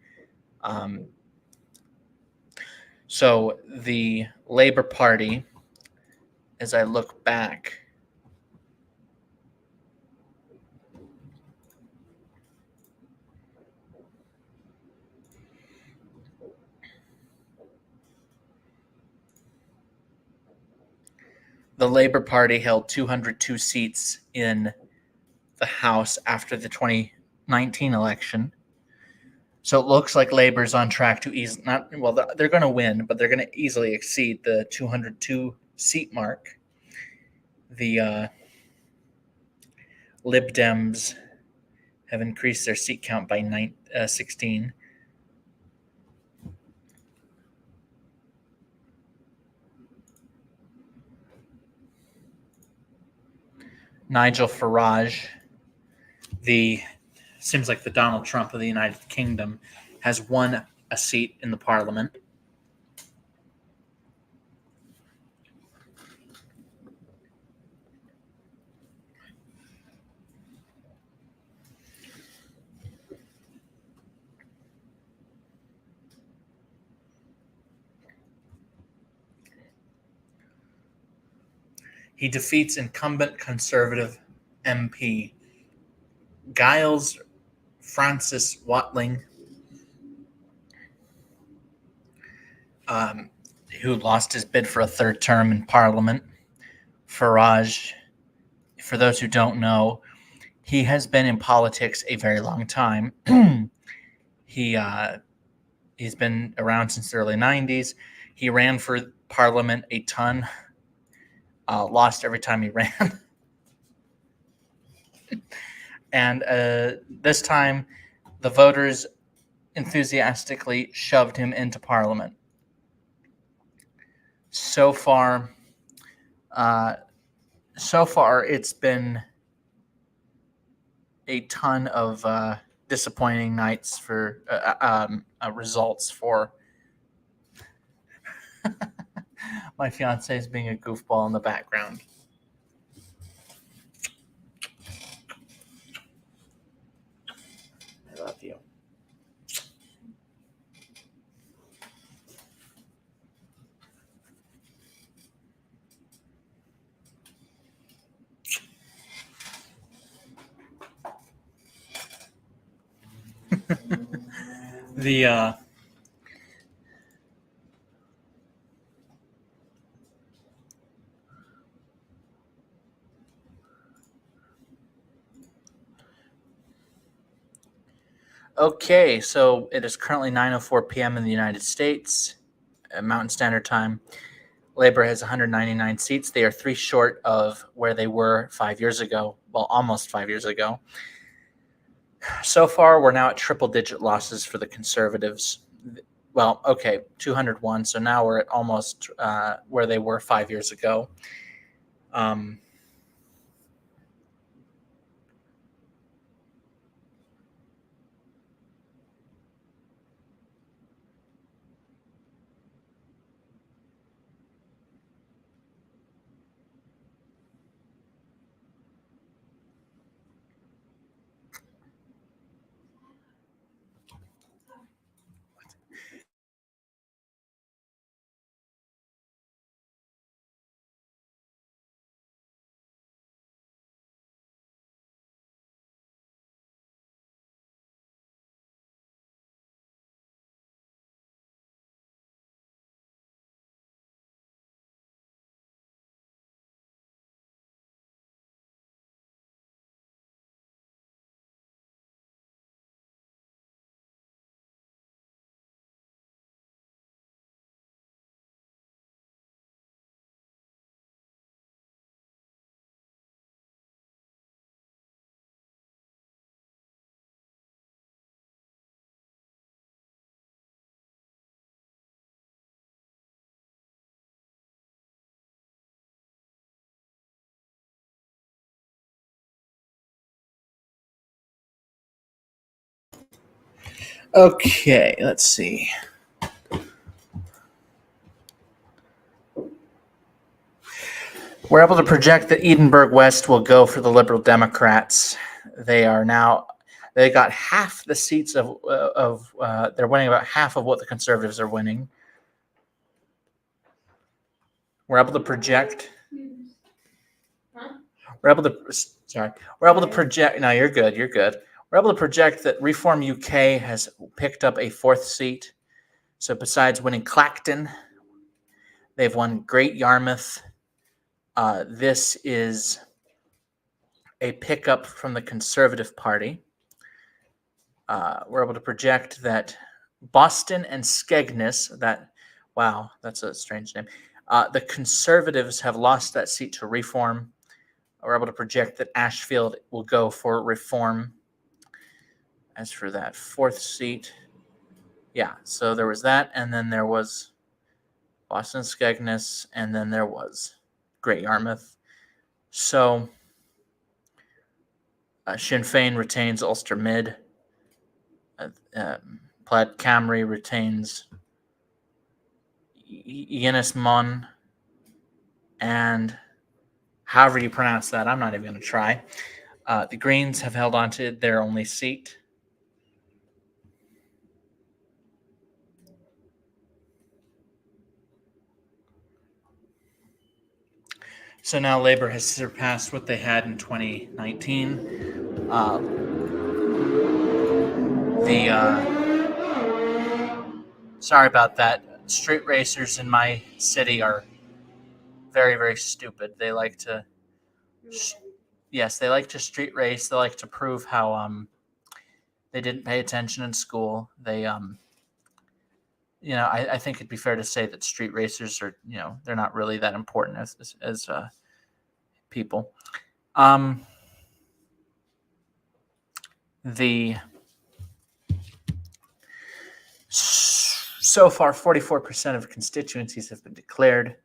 So the Labour Party, as I look back, the Labour Party held 202 seats in the House after the 2019 election. So it looks like Labour's on track to they're going to win, but they're going to easily exceed the 202 seat mark. The Lib Dems have increased their seat count by 16. Nigel Farage, seems like the Donald Trump of the United Kingdom, has won a seat in the Parliament. He defeats incumbent Conservative MP Giles Francis Watling, who lost his bid for a 3rd term in Parliament. Farage, for those who don't know, he has been in politics a very long time. He's been around since the early 90s. He ran for Parliament a ton. Lost every time he ran. And this time, the voters enthusiastically shoved him into Parliament. So far, it's been a ton of disappointing nights for results for my fiance is being a goofball in the background. I love you. The Okay, so it is currently 9:04 p.m. in the United States, Mountain Standard Time. Labor has 199 seats. They are 3 short of where they were 5 years ago. Well, almost 5 years ago. So far, we're now at triple-digit losses for the Conservatives. Well, okay, 201. So now we're at almost where they were 5 years ago. Okay, let's see. We're able to project that Edinburgh West will go for the Liberal Democrats. They got half the seats they're winning about half of what the Conservatives are winning. We're able to project. We're able to project. No, you're good. You're good. We're able to project that Reform UK has picked up a 4th seat. So besides winning Clacton, they've won Great Yarmouth. This is a pickup from the Conservative Party. We're able to project that Boston and Skegness, that's a strange name. The Conservatives have lost that seat to Reform. We're able to project that Ashfield will go for Reform. As for that 4th seat, so there was that, and then there was Boston, Skegness, and then there was Great Yarmouth. So Sinn Féin retains Ulster Mid. Plaid Cymru retains Ynys Mon, and however you pronounce that, I'm not even going to try. The Greens have held on to their only seat. So now Labour has surpassed what they had in 2019. Sorry about that. Street racers in my city are very, very stupid. They like to, they like to street race. They like to prove how they didn't pay attention in school. They I think it'd be fair to say that street racers are, they're not really that important as people. So far, 44% of constituencies have been declared.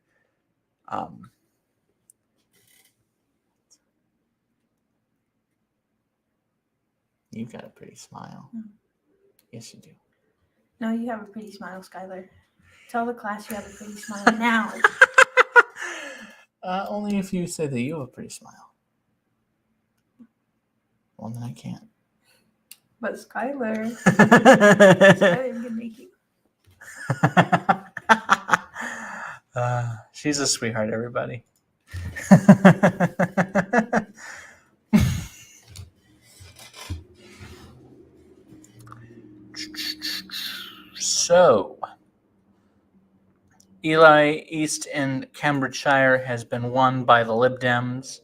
You've got a pretty smile. Yes, you do. No, you have a pretty smile, Skylar. Tell the class you have a pretty smile now. Only if you say that you have a pretty smile. Well, then I can't. But Skylar, Skylar can make you. She's a sweetheart, everybody. Ely East in Cambridgeshire has been won by the Lib Dems.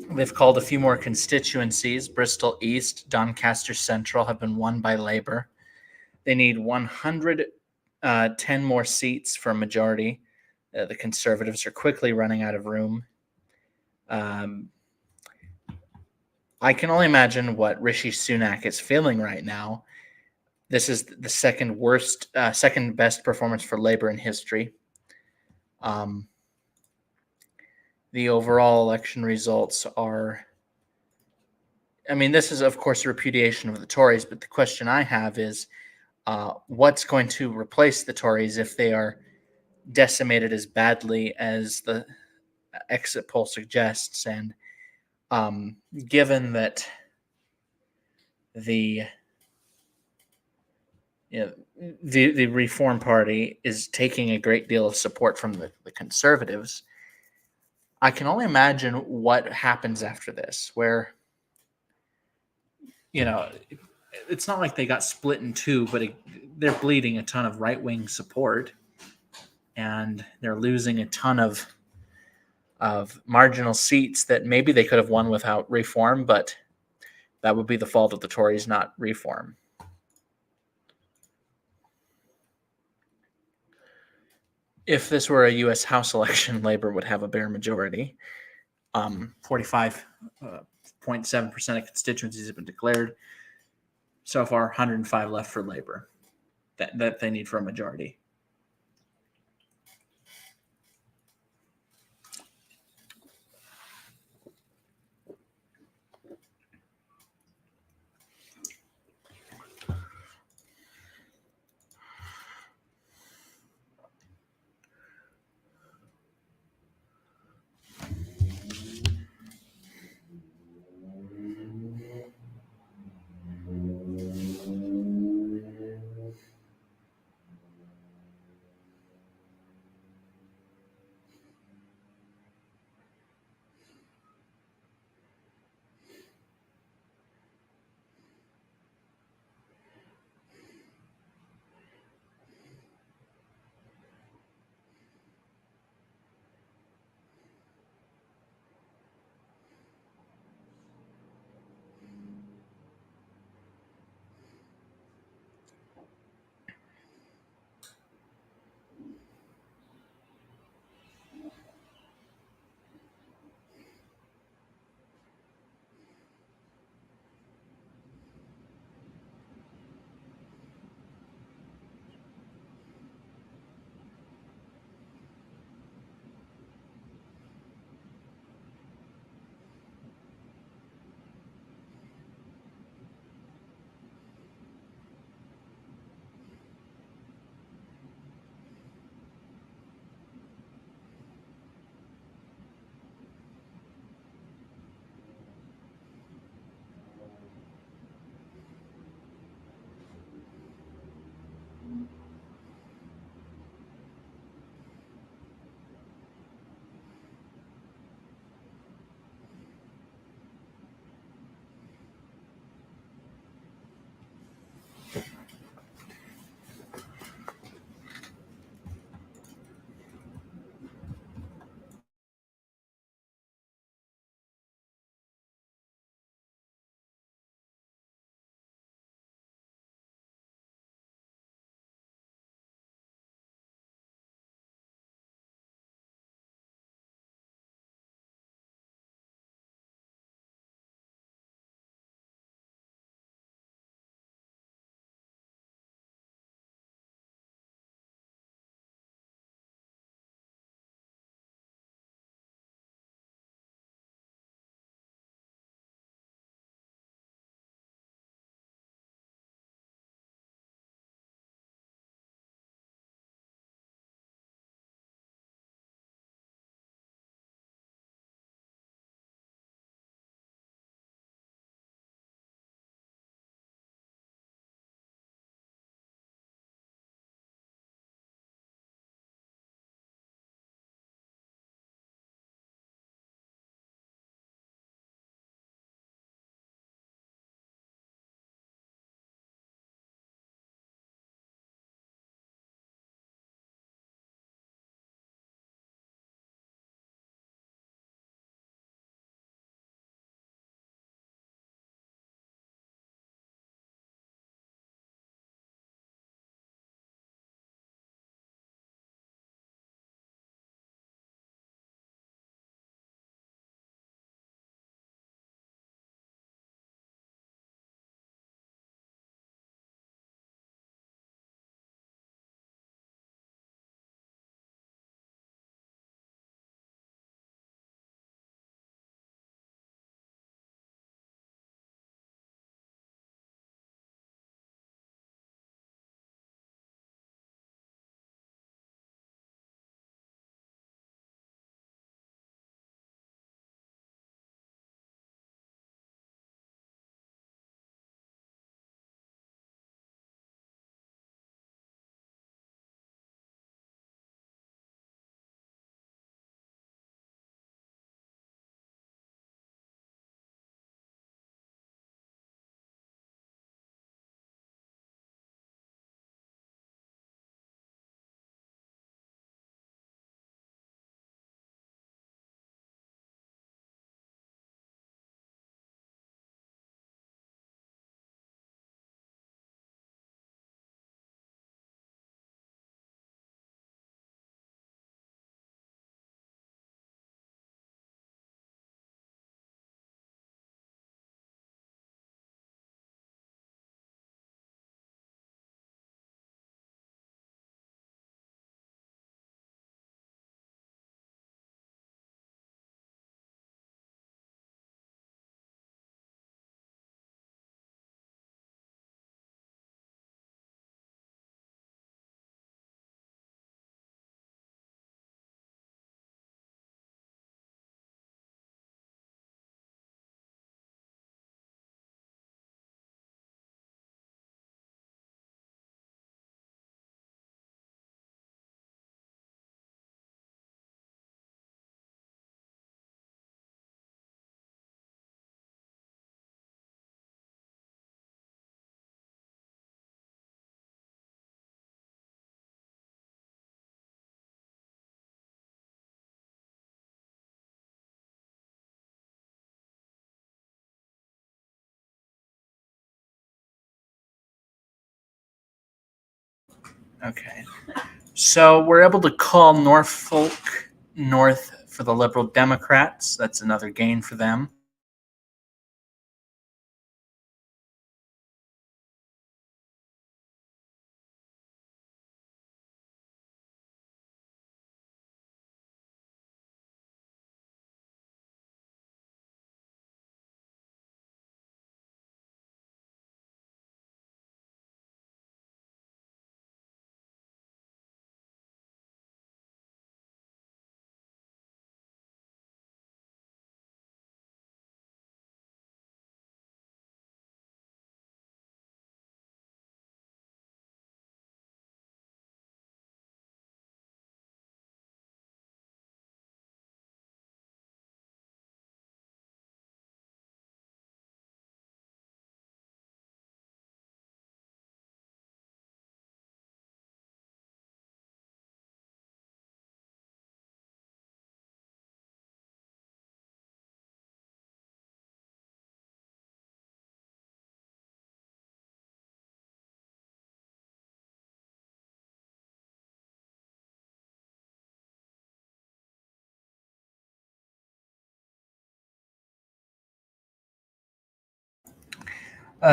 They've called a few more constituencies. Bristol East, Doncaster Central have been won by Labour. They need 110 more seats for a majority. The Conservatives are quickly running out of room. I can only imagine what Rishi Sunak is feeling right now. This is the second best performance for Labour in history. The overall election results are, I mean, this is, of course, a repudiation of the Tories, but the question I have is what's going to replace the Tories if they are decimated as badly as the exit poll suggests? And given that the Reform Party is taking a great deal of support from the Conservatives, I can only imagine what happens after this, where, it's not like they got split in two, but they're bleeding a ton of right-wing support, and they're losing a ton of marginal seats that maybe they could have won without Reform, but that would be the fault of the Tories, not Reform. If this were a U.S. House election, Labor would have a bare majority. 45.7% of constituencies have been declared. So far, 105 left for Labor that they need for a majority. Okay. So we're able to call Norfolk North for the Liberal Democrats. That's another gain for them.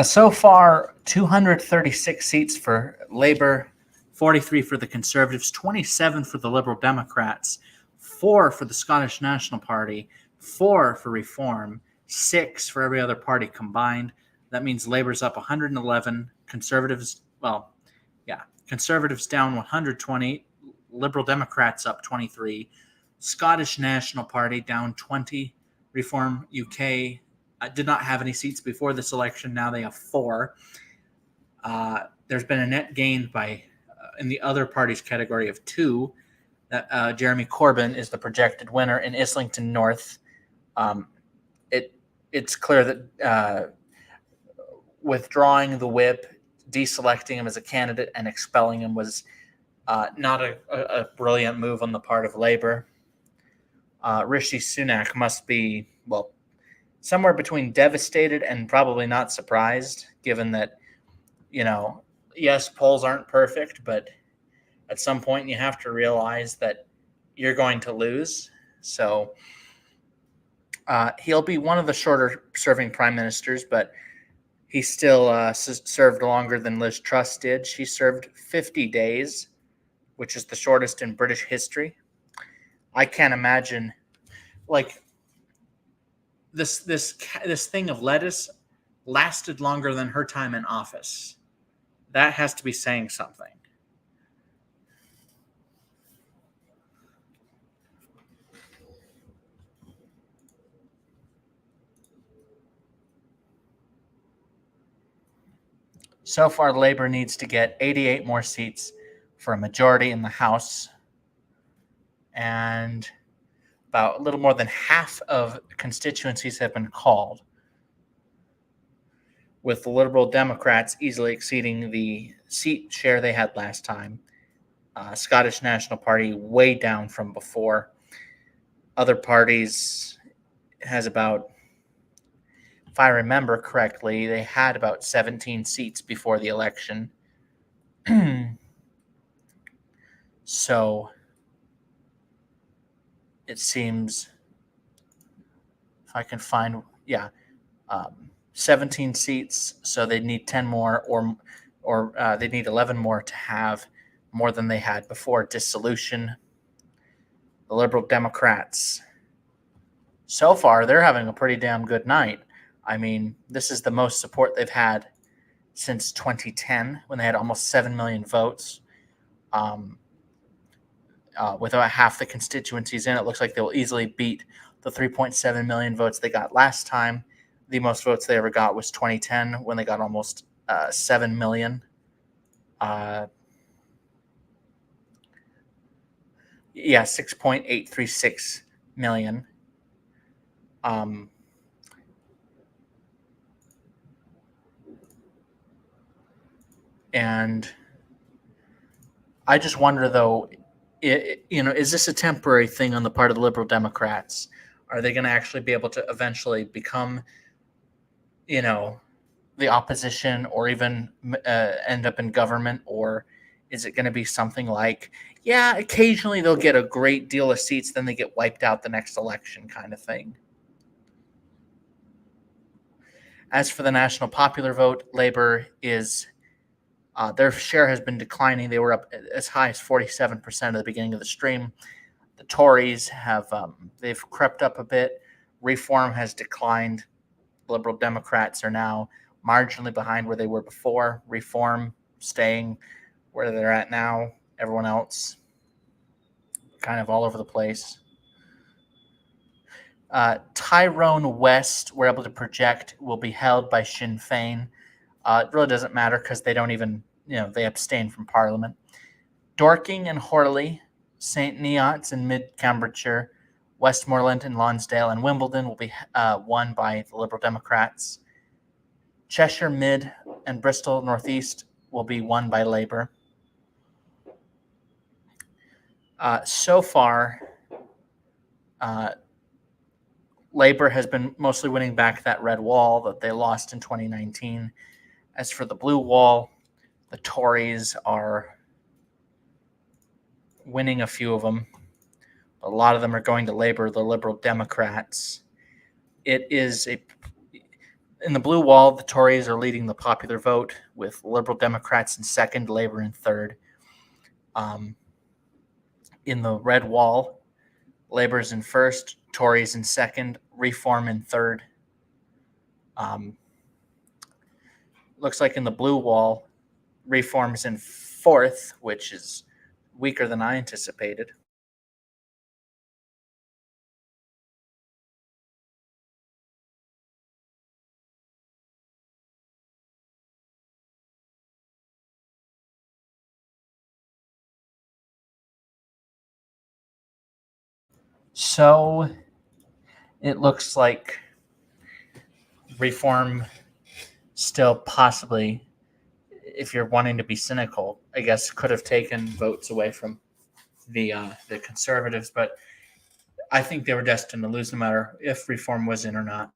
So far, 236 seats for Labor, 43 for the Conservatives, 27 for the Liberal Democrats, 4 for the Scottish National Party, 4 for Reform, 6 for every other party combined. That means Labor's up 111, Conservatives, Conservatives down 120, Liberal Democrats up 23, Scottish National Party down 20, Reform UK did not have any seats before this election. Now they have 4. There's been a net gain in the other parties category of 2. Jeremy Corbyn is the projected winner in Islington North. It's clear that withdrawing the whip, deselecting him as a candidate, and expelling him was not a brilliant move on the part of Labour. Rishi Sunak must be, somewhere between devastated and probably not surprised, given that, yes, polls aren't perfect, but at some point you have to realize that you're going to lose. So he'll be one of the shorter serving prime ministers, but he still served longer than Liz Truss did. She served 50 days, which is the shortest in British history. I can't imagine, this thing of lettuce lasted longer than her time in office. That has to be saying something. So far, Labor needs to get 88 more seats for a majority in the House. And about a little more than half of constituencies have been called, with the Liberal Democrats easily exceeding the seat share they had last time. Scottish National Party way down from before. Other parties has about, if I remember correctly, they had about 17 seats before the election. So it seems, if I can find, 17 seats. So they need 10 more, or they need 11 more to have more than they had before dissolution. The Liberal Democrats, so far, they're having a pretty damn good night. I mean, this is the most support they've had since 2010, when they had almost 7 million votes. With about half the constituencies in, it looks like they will easily beat the 3.7 million votes they got last time. The most votes they ever got was 2010, when they got almost 7 million. 6.836 million. And I just wonder, though, is this a temporary thing on the part of the Liberal Democrats? Are they going to actually be able to eventually become, the opposition, or even end up in government? Or Is it going to be something like, yeah, occasionally they'll get a great deal of seats, then they get wiped out the next election kind of thing? As for the national popular vote, Labor is their share has been declining. They were up as high as 47% at the beginning of the stream. The Tories have they've crept up a bit. Reform has declined. Liberal Democrats are now marginally behind where they were before. Reform staying where they're at now. Everyone else kind of all over the place. Tyrone West, we're able to project, will be held by Sinn Féin. It really doesn't matter because they don't even, they abstain from Parliament. Dorking and Horley, St. Neots and Mid Cambridgeshire, Westmoreland and Lonsdale and Wimbledon will be won by the Liberal Democrats. Cheshire Mid and Bristol Northeast will be won by Labour. So far, Labour has been mostly winning back that red wall that they lost in 2019. As for the blue wall, the Tories are winning a few of them. A lot of them are going to Labour, the Liberal Democrats. It is in the blue wall, the Tories are leading the popular vote with Liberal Democrats in second, Labour in third. In the red wall, Labour's in first, Tories in second, Reform in third. Looks like in the blue wall, Reform's in fourth, which is weaker than I anticipated. So it looks like Reform still possibly, if you're wanting to be cynical, I guess could have taken votes away from the Conservatives, but I think they were destined to lose no matter if Reform was in or not.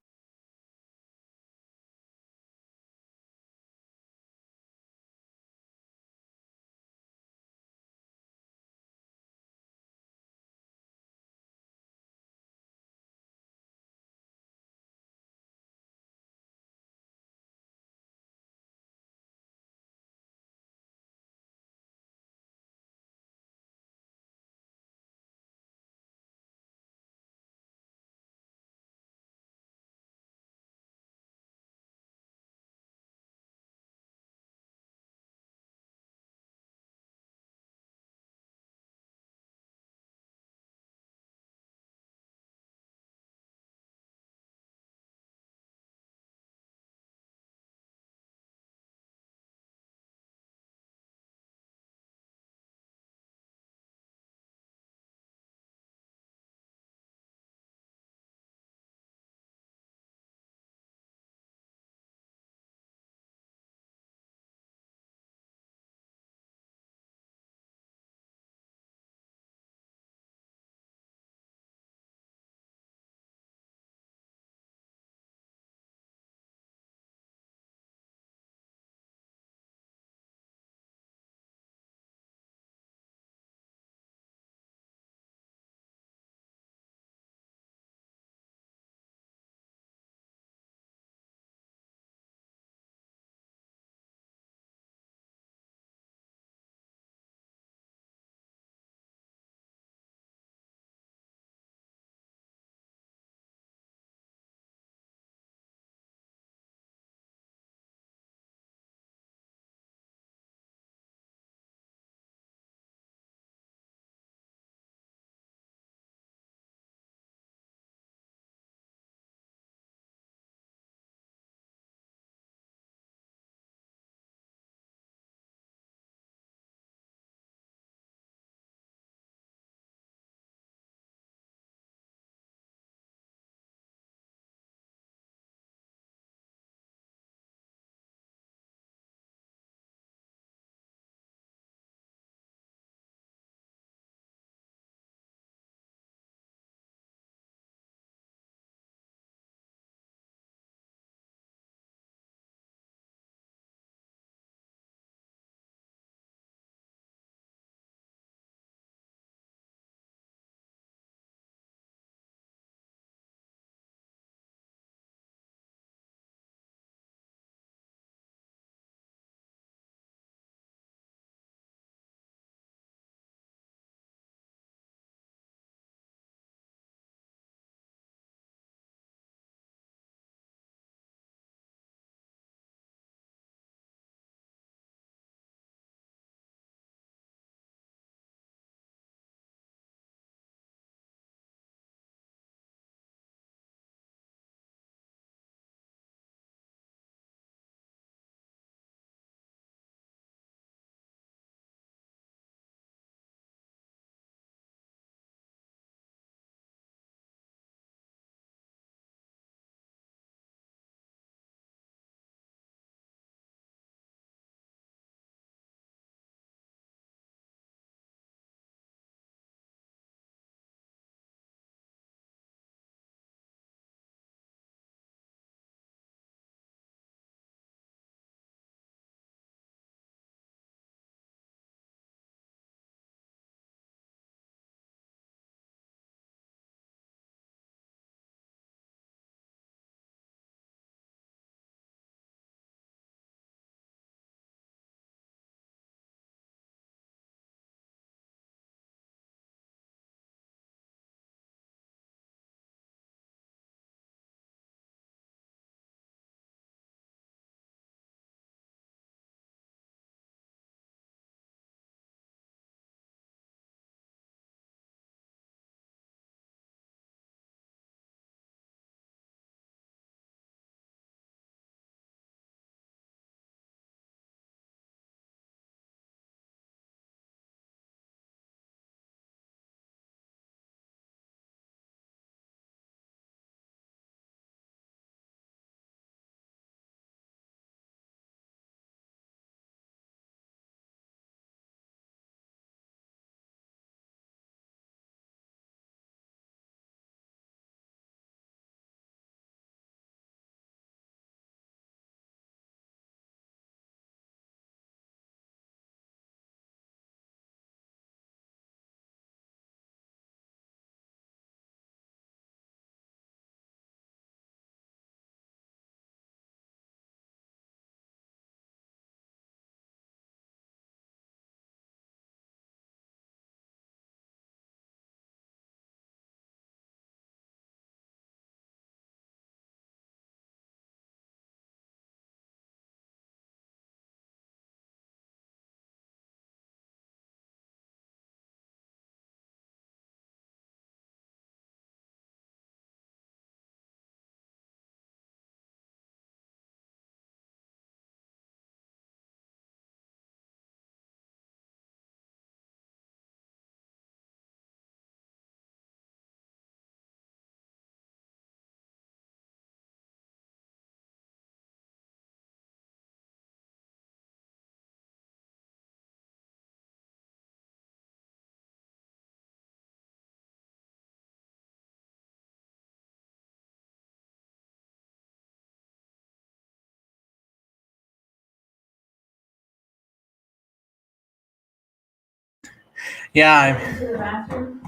Yeah, Into the bathroom.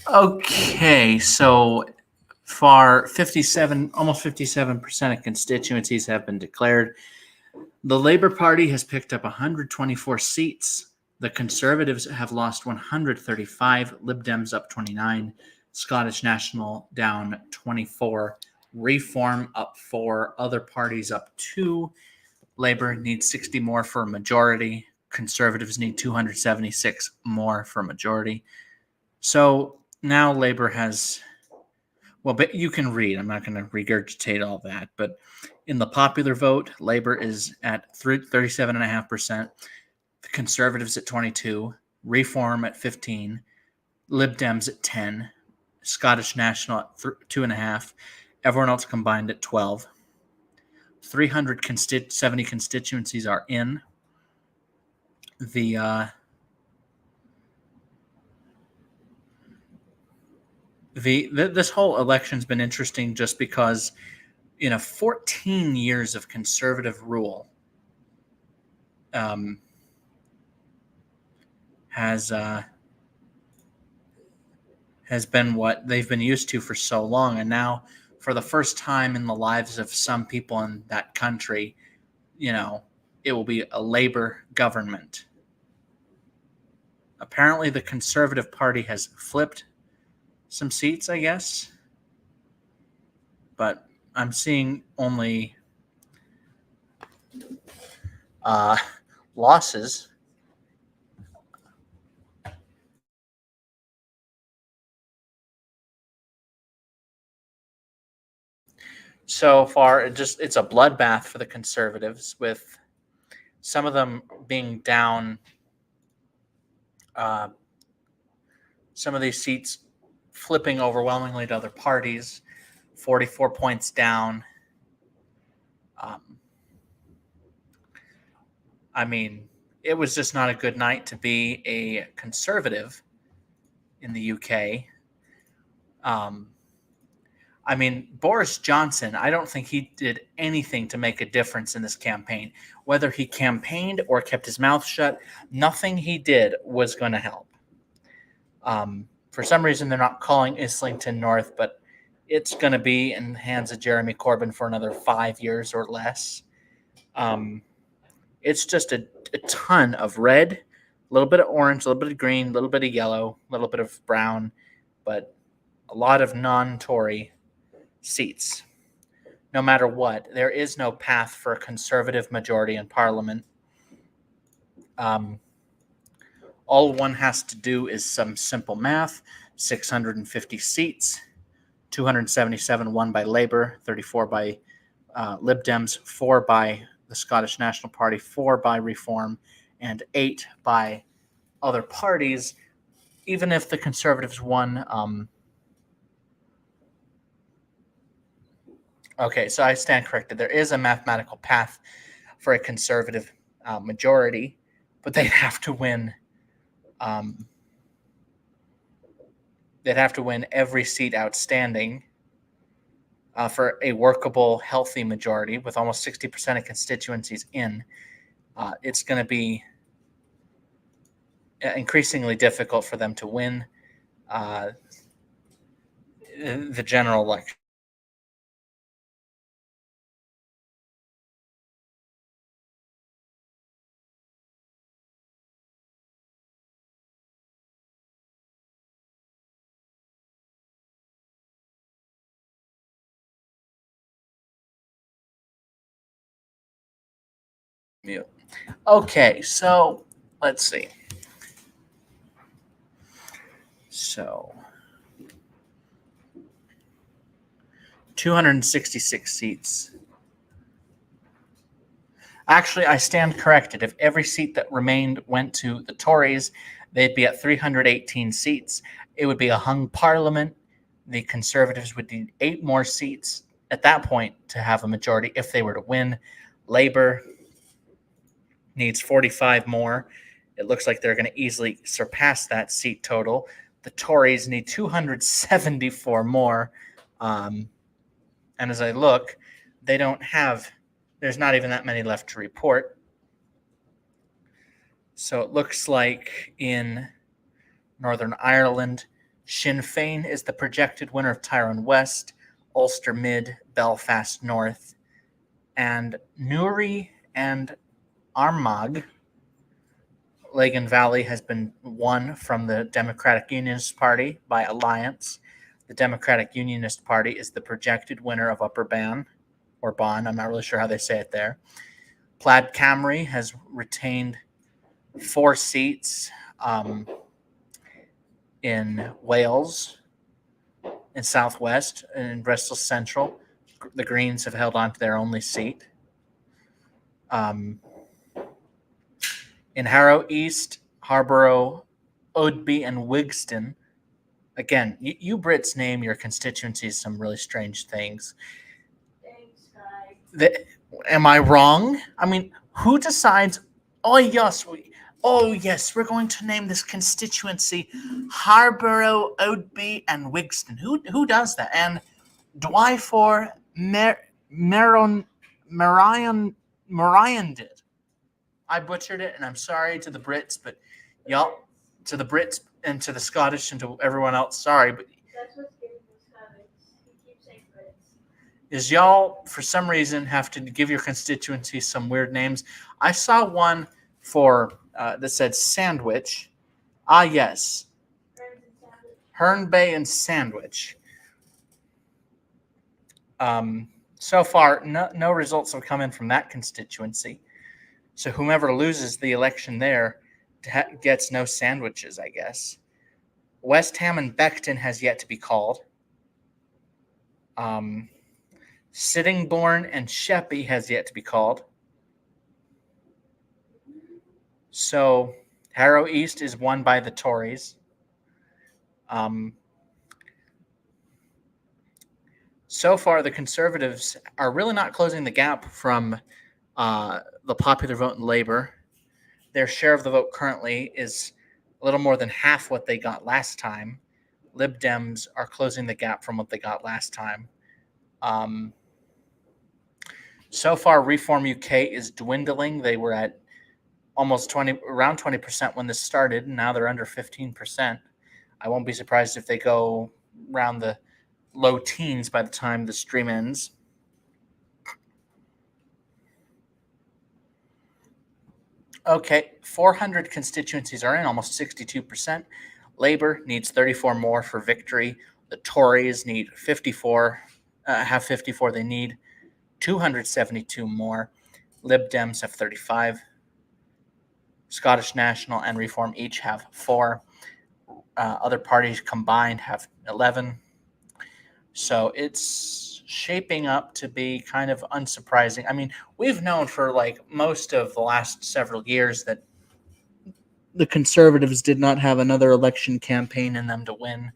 okay, so far 57, almost 57% of constituencies have been declared. The Labour Party has picked up 124 seats. The Conservatives have lost 135, Lib Dems up 29, Scottish National down 24, Reform up 4, other parties up 2. Labour needs 60 more for a majority. Conservatives need 276 more for a majority. So now Labour has, well, but you can read. I'm not going to regurgitate all that. But in the popular vote, Labour is at 37.5%, the Conservatives at 22, Reform at 15, Lib Dems at 10, Scottish National at 2.5, everyone else combined at 12. 370 constituencies are in. This whole election's been interesting just because 14 years of conservative rule has been what they've been used to for so long, and now for the first time in the lives of some people in that country, it will be a Labor government. Apparently, the Conservative Party has flipped some seats, I guess, but I'm seeing only losses. So far, it's a bloodbath for the Conservatives, with some of them being down. Some of these seats flipping overwhelmingly to other parties. 44 points down. I mean, it was just not a good night to be a conservative in the UK. I mean, Boris Johnson, I don't think he did anything to make a difference in this campaign. Whether he campaigned or kept his mouth shut, nothing he did was going to help. For some reason, they're not calling Islington North, but it's going to be in the hands of Jeremy Corbyn for another 5 years or less. It's just a ton of red, a little bit of orange, a little bit of green, a little bit of yellow, a little bit of brown, but a lot of non-Tory seats. No matter what, there is no path for a conservative majority in Parliament. All one has to do is some simple math: 650 seats, 277 won by Labour, 34 by Lib Dems, 4 by the Scottish National Party, 4 by Reform, and 8 by other parties. Even if the Conservatives won, okay, so I stand corrected. There is a mathematical path for a Conservative majority, but they'd have to win. They'd have to win every seat outstanding for a workable, healthy majority, with almost 60% of constituencies in. It's going to be increasingly difficult for them to win the general election. Mute. Okay, so let's see. So 266 seats. Actually, I stand corrected. If every seat that remained went to the Tories, they'd be at 318 seats. It would be a hung parliament. The Conservatives would need 8 more seats at that point to have a majority if they were to win. Labour needs 45 more. It looks like they're going to easily surpass that seat total. The Tories need 274 more. And as I look, they don't have, there's not even that many left to report. So it looks like in Northern Ireland, Sinn Féin is the projected winner of Tyrone West, Ulster Mid, Belfast North, and Newry and Armagh. Lagan Valley has been won from the Democratic Unionist Party by alliance. The Democratic Unionist Party is the projected winner of Upper Bann, or Bon, I'm not really sure how they say it there. Plaid Cymru has retained 4 seats in Wales, in Southwest, and in Bristol Central. The Greens have held on to their only seat. In Harrow East, Harborough, Oadby, and Wigston. Again, you Brits name your constituencies some really strange things. Thanks, guy. Am I wrong? I mean, who decides? Oh yes, we're going to name this constituency Harborough, Oadby, and Wigston. Who does that? And Dwyfor Marion did. I butchered it, and I'm sorry to the Brits, but y'all, to the Brits and to the Scottish and to everyone else, sorry, but That's what's giving me Scottish. You keep saying Brits. is y'all for some reason have to give your constituency some weird names. I saw one for that said Sandwich. Ah, yes, Herne Bay and Sandwich. So far, no results have come in from that constituency. So whomever loses the election there gets no sandwiches, I guess. West Ham and Beckton has yet to be called. Sittingbourne and Sheppey has yet to be called. So Harrow East is won by the Tories. So far, the Conservatives are really not closing the gap from the popular vote in Labour. Their share of the vote currently is a little more than half what they got last time. Lib Dems are closing the gap from what they got last time. So far, Reform UK is dwindling. They were at almost around 20% when this started, and now they're under 15%. I won't be surprised if they go around the low teens by the time the stream ends. Okay, 400 constituencies are in, almost 62%. Labour needs 34 more for victory. The Tories need 54, have 54 they need. 272 more. Lib Dems have 35. Scottish National and Reform each have 4. Other parties combined have 11. So it's shaping up to be kind of unsurprising. I mean, we've known for like most of the last several years that the Conservatives did not have another election campaign in them to win.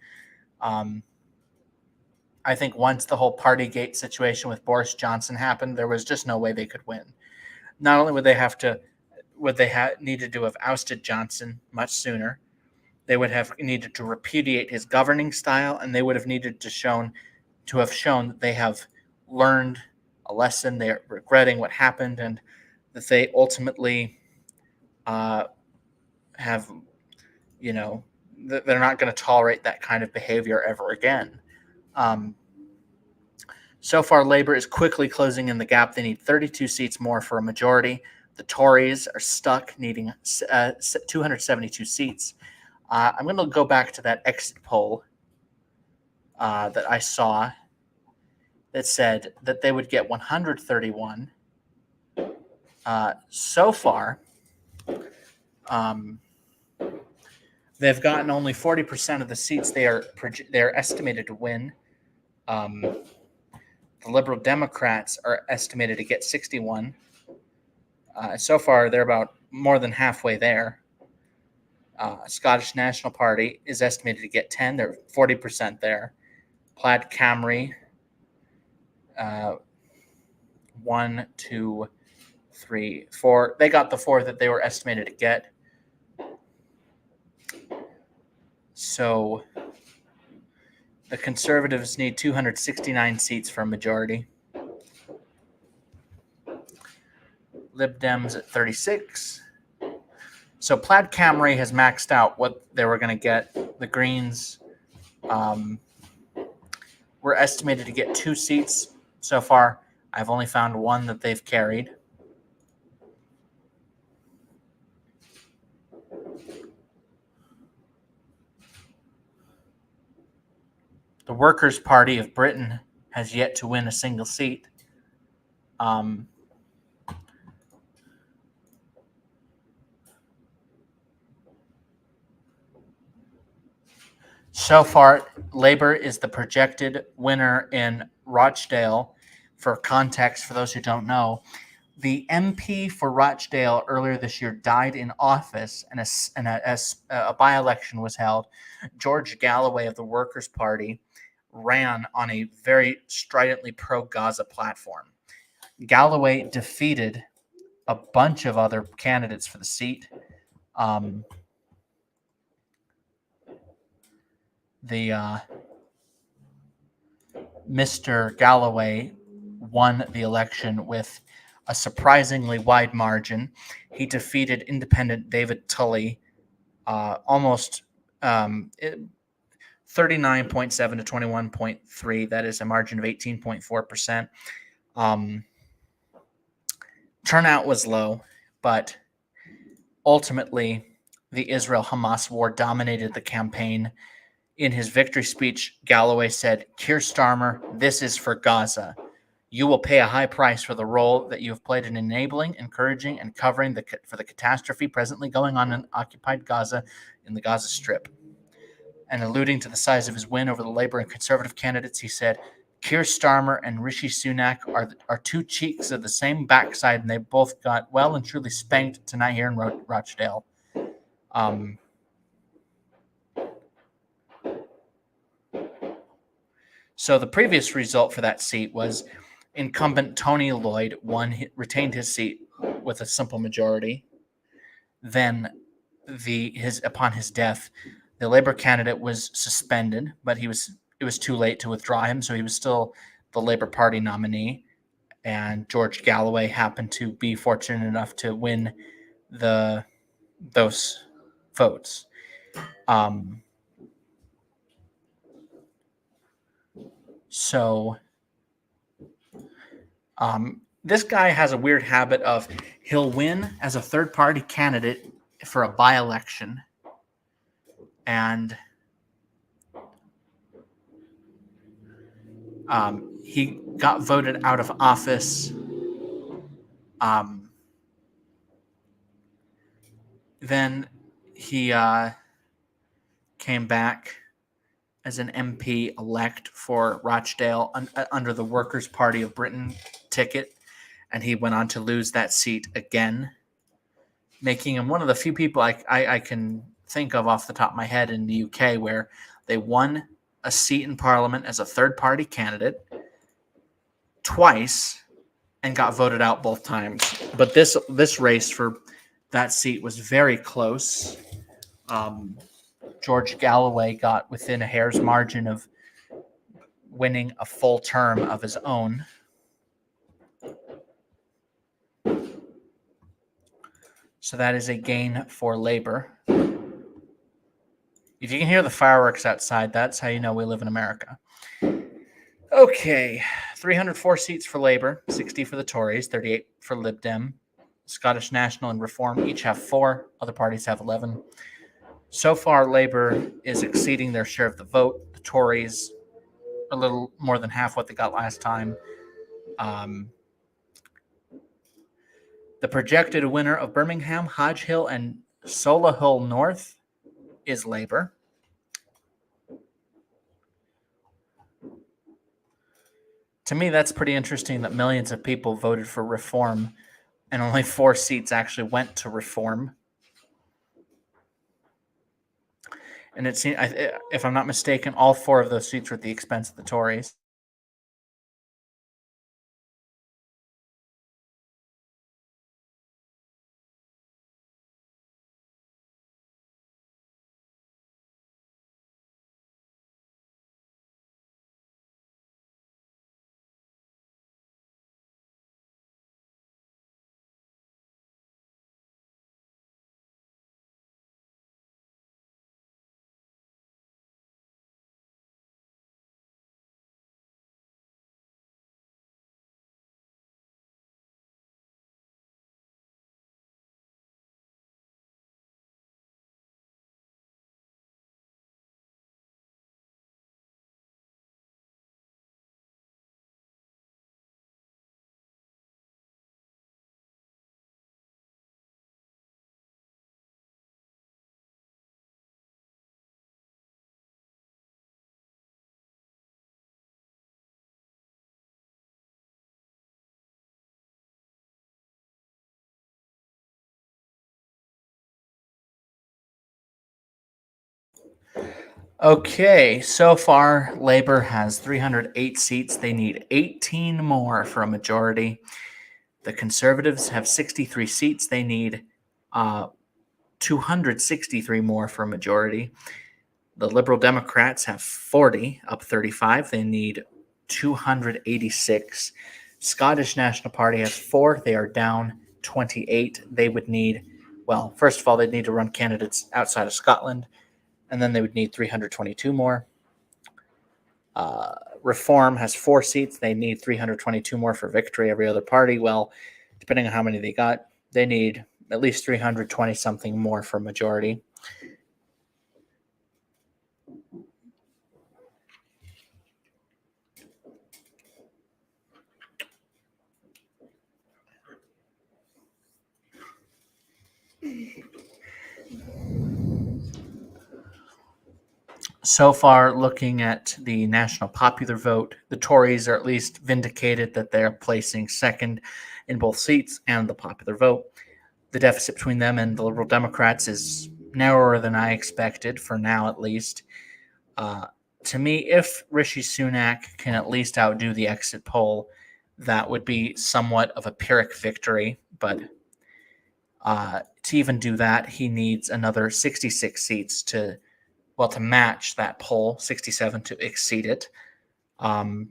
I think once the whole Partygate situation with Boris Johnson happened, there was just no way they could win. Not only would they needed to have ousted Johnson much sooner, they would have needed to repudiate his governing style, and they would have needed to have shown that they have learned a lesson, they're regretting what happened, and that they ultimately have, they're not going to tolerate that kind of behavior ever again. So far, Labour is quickly closing in the gap. They need 32 seats more for a majority. The Tories are stuck, needing 272 seats. I'm going to go back to that exit poll that I saw that said that they would get 131. So far, they've gotten only 40% of the seats they are estimated to win. The Liberal Democrats are estimated to get 61. So far, they're about more than halfway there. Scottish National Party is estimated to get 10. They're 40% there. Plaid Cymru, 1, 2, 3, 4. They got the 4 that they were estimated to get. So the Conservatives need 269 seats for a majority. Lib Dems at 36. So Plaid Cymru has maxed out what they were going to get. The Greens were estimated to get 2 seats so far. I've only found 1 that they've carried. The Workers' Party of Britain has yet to win a single seat. So far, Labour is the projected winner in Rochdale. For context, for those who don't know, the MP for Rochdale earlier this year died in office, and a by-election was held. George Galloway of the Workers' Party ran on a very stridently pro-Gaza platform. Galloway defeated a bunch of other candidates for the seat. Mr. Galloway won the election with a surprisingly wide margin. He defeated independent David Tully almost 39.7 to 21.3. That is a margin of 18.4%. Turnout was low, but ultimately the Israel-Hamas war dominated the campaign. In his victory speech, Galloway said, "Keir Starmer, this is for Gaza. You will pay a high price for the role that you have played in enabling, encouraging, and covering for the catastrophe presently going on in occupied Gaza in the Gaza Strip." And alluding to the size of his win over the Labour and Conservative candidates, he said, "Keir Starmer and Rishi Sunak are 2 cheeks of the same backside, and they both got well and truly spanked tonight here in Rochdale." So the previous result for that seat was incumbent Tony Lloyd retained his seat with a simple majority. Then upon his death, the Labour candidate was suspended, but it was too late to withdraw him, so he was still the Labour Party nominee. And George Galloway happened to be fortunate enough to win those votes. This guy has a weird habit of he'll win as a third-party candidate for a by-election, and he got voted out of office. Then he came back as an MP elect for Rochdale under the Workers' Party of Britain ticket, and he went on to lose that seat again, making him one of the few people I can think of off the top of my head in the UK where they won a seat in Parliament as a third-party candidate twice and got voted out both times. But this race for that seat was very close. George Galloway got within a hair's margin of winning a full term of his own. So that is a gain for Labour. If you can hear the fireworks outside, that's how you know we live in America. Okay, 304 seats for Labour, 60 for the Tories, 38 for Lib Dem. Scottish National and Reform each have 4. Other parties have 11. So far, Labour is exceeding their share of the vote. The Tories, a little more than half what they got last time. The projected winner of Birmingham, Hodge Hill, and Solihull North is Labour. To me, that's pretty interesting that millions of people voted for reform and only 4 seats actually went to reform. And it seems, if I'm not mistaken, all 4 of those seats were at the expense of the Tories. Okay, so far, Labour has 308 seats. They need 18 more for a majority. The Conservatives have 63 seats. They need 263 more for a majority. The Liberal Democrats have 40, up 35. They need 286. Scottish National Party has 4. They are down 28. They would need, well, first of all, they'd need to run candidates outside of Scotland, and then they would need 322 more. Reform has 4 seats. They need 322 more for victory. Every other party, well, depending on how many they got, they need at least 320 something more for majority. So far, looking at the national popular vote, the Tories are at least vindicated that they're placing second in both seats and the popular vote. The deficit between them and the Liberal Democrats is narrower than I expected, for now at least. To me, if Rishi Sunak can at least outdo the exit poll, that would be somewhat of a Pyrrhic victory. But to even do that, he needs another 66 seats to match that poll, 67 to exceed it. But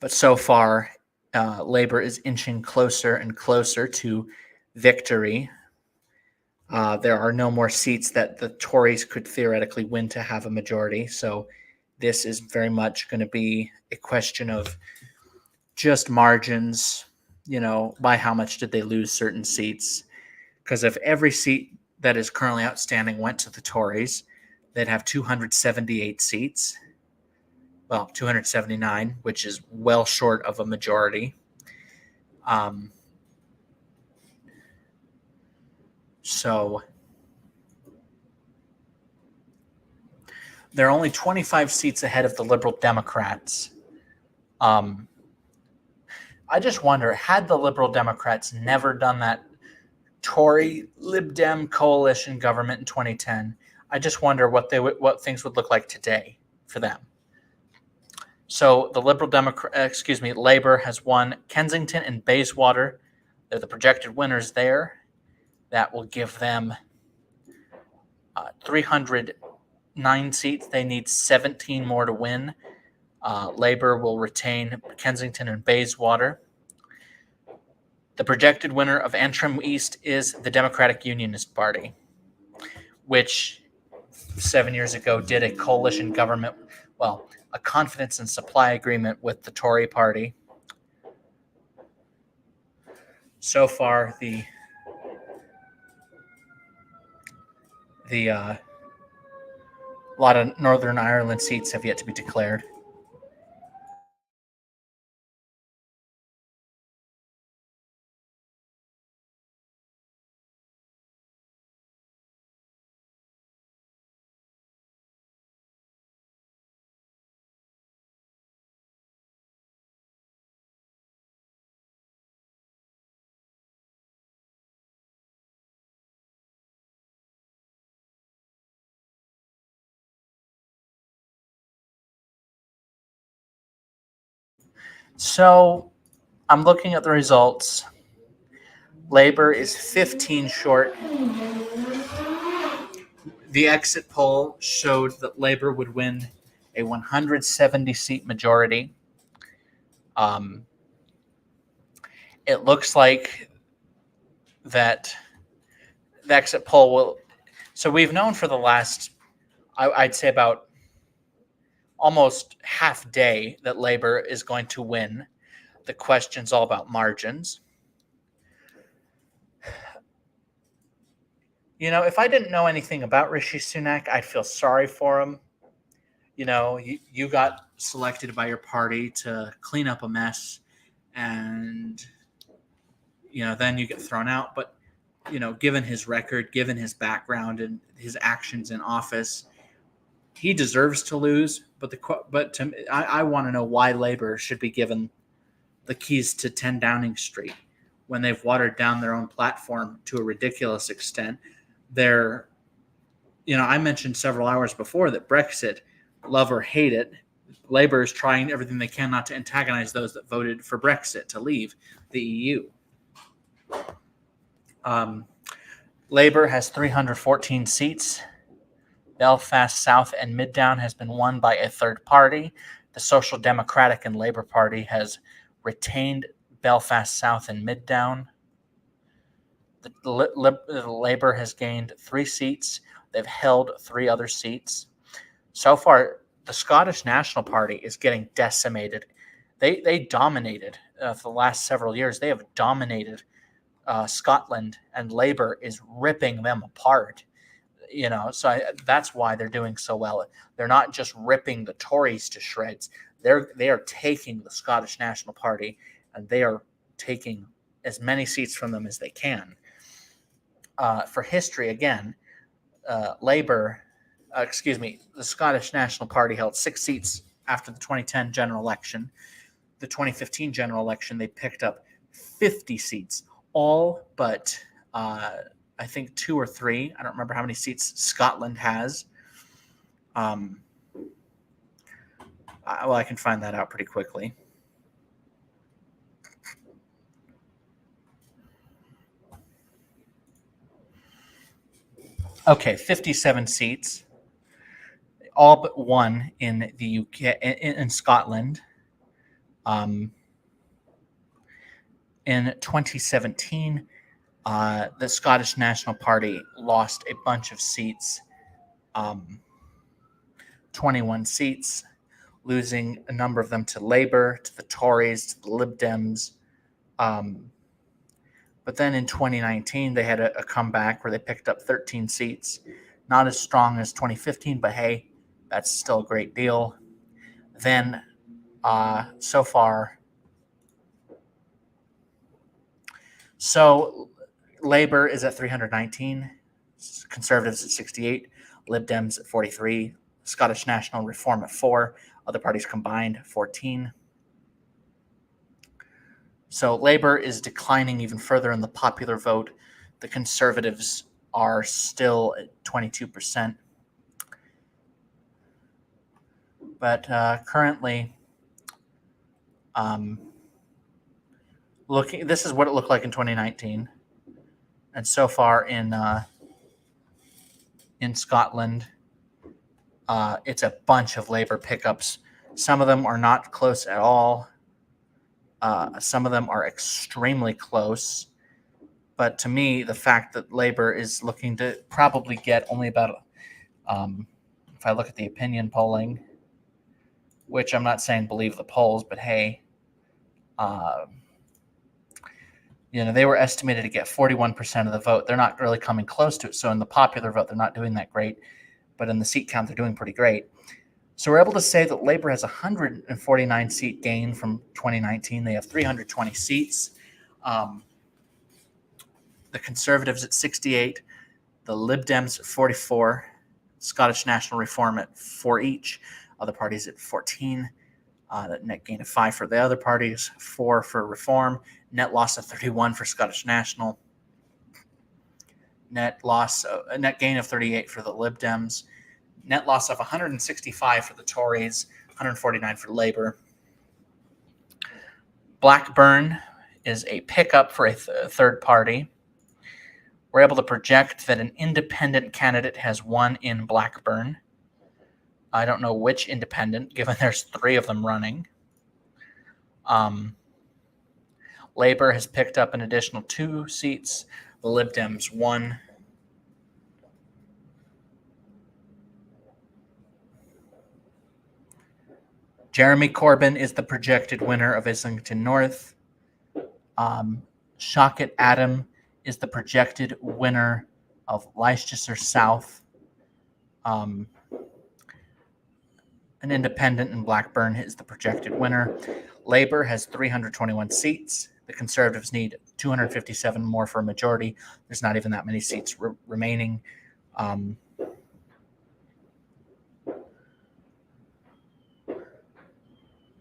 so far, Labour is inching closer and closer to victory. There are no more seats that the Tories could theoretically win to have a majority. So this is very much going to be a question of just margins, by how much did they lose certain seats? Because if every seat that is currently outstanding went to the Tories, they'd have 278 seats. Well, 279, which is well short of a majority. So they're only 25 seats ahead of the Liberal Democrats. I just wonder, had the Liberal Democrats never done that Tory Lib Dem coalition government in 2010, I just wonder what things would look like today for them. So the Labour has won Kensington and Bayswater. They're the projected winners there. That will give them 309 seats. They need 17 more to win. Labour will retain Kensington and Bayswater. The projected winner of Antrim East is the Democratic Unionist Party, which 7 years ago did a coalition government, a confidence and supply agreement with the Tory party. So far, the a lot of Northern Ireland seats have yet to be declared. So I'm looking at the results. Labour is 15 short. The exit poll showed that Labour would win a 170-seat majority. It looks like that the exit poll will. So we've known for the last, I'd say, about almost half day that Labour is going to win. The question's all about margins. If I didn't know anything about Rishi Sunak, I'd feel sorry for him. You got selected by your party to clean up a mess, and then you get thrown out. But given his record, given his background and his actions in office, he deserves to lose. But I want to know why Labour should be given the keys to 10 Downing Street when they've watered down their own platform to a ridiculous extent. I mentioned several hours before that Brexit, love or hate it, Labour is trying everything they can not to antagonize those that voted for Brexit to leave the EU. Labour has 314 seats. Belfast South and Middown has been won by a third party. The Social Democratic and Labour Party has retained Belfast South and Middown. The Labour has gained 3 seats. They've held 3 other seats. So far, the Scottish National Party is getting decimated. They dominated for the last several years. They have dominated Scotland, and Labour is ripping them apart. So that's why they're doing so well. They're not just ripping the Tories to shreds. They are taking the Scottish National Party, and they are taking as many seats from them as they can. For history, again, the Scottish National Party held 6 seats after the 2010 general election. The 2015 general election, they picked up 50 seats, all but I think 2 or 3. I don't remember how many seats Scotland has. I can find that out pretty quickly. Okay, 57 seats, all but 1 in the UK, in Scotland. In 2017, the Scottish National Party lost a bunch of seats, 21 seats, losing a number of them to Labour, to the Tories, to the Lib Dems. But then in 2019, they had a comeback where they picked up 13 seats. Not as strong as 2015, but hey, that's still a great deal. Then so far, Labour is at 319, Conservatives at 68, Lib Dems at 43, Scottish National Reform at 4, other parties combined 14. So Labour is declining even further in the popular vote. The Conservatives are still at 22%. But currently, this is what it looked like in 2019. And so far in Scotland, it's a bunch of Labour pickups. Some of them are not close at all. Some of them are extremely close. But to me, the fact that Labour is looking to probably get only about, if I look at the opinion polling, which I'm not saying believe the polls, but hey, they were estimated to get 41% of the vote. They're not really coming close to it. So in the popular vote, they're not doing that great. But in the seat count, they're doing pretty great. So we're able to say that Labour has a 149 seat gain from 2019. They have 320 seats. The Conservatives at 68, the Lib Dems at 44, Scottish National Reform at 4 each, other parties at 14. Net gain of 5 for the other parties, 4 for Reform, net loss of 31 for Scottish National, net gain of 38 for the Lib Dems, net loss of 165 for the Tories, 149 for Labour. Blackburn is a pickup for a third party. We're able to project that an independent candidate has won in Blackburn. I don't know which independent, given there's 3 of them running. Labor has picked up an additional 2 seats. The Lib Dems 1. Jeremy Corbyn is the projected winner of Islington North. Shaukat Adam is the projected winner of Leicester South. An independent in Blackburn is the projected winner. Labour has 321 seats. The Conservatives need 257 more for a majority. There's not even that many seats remaining.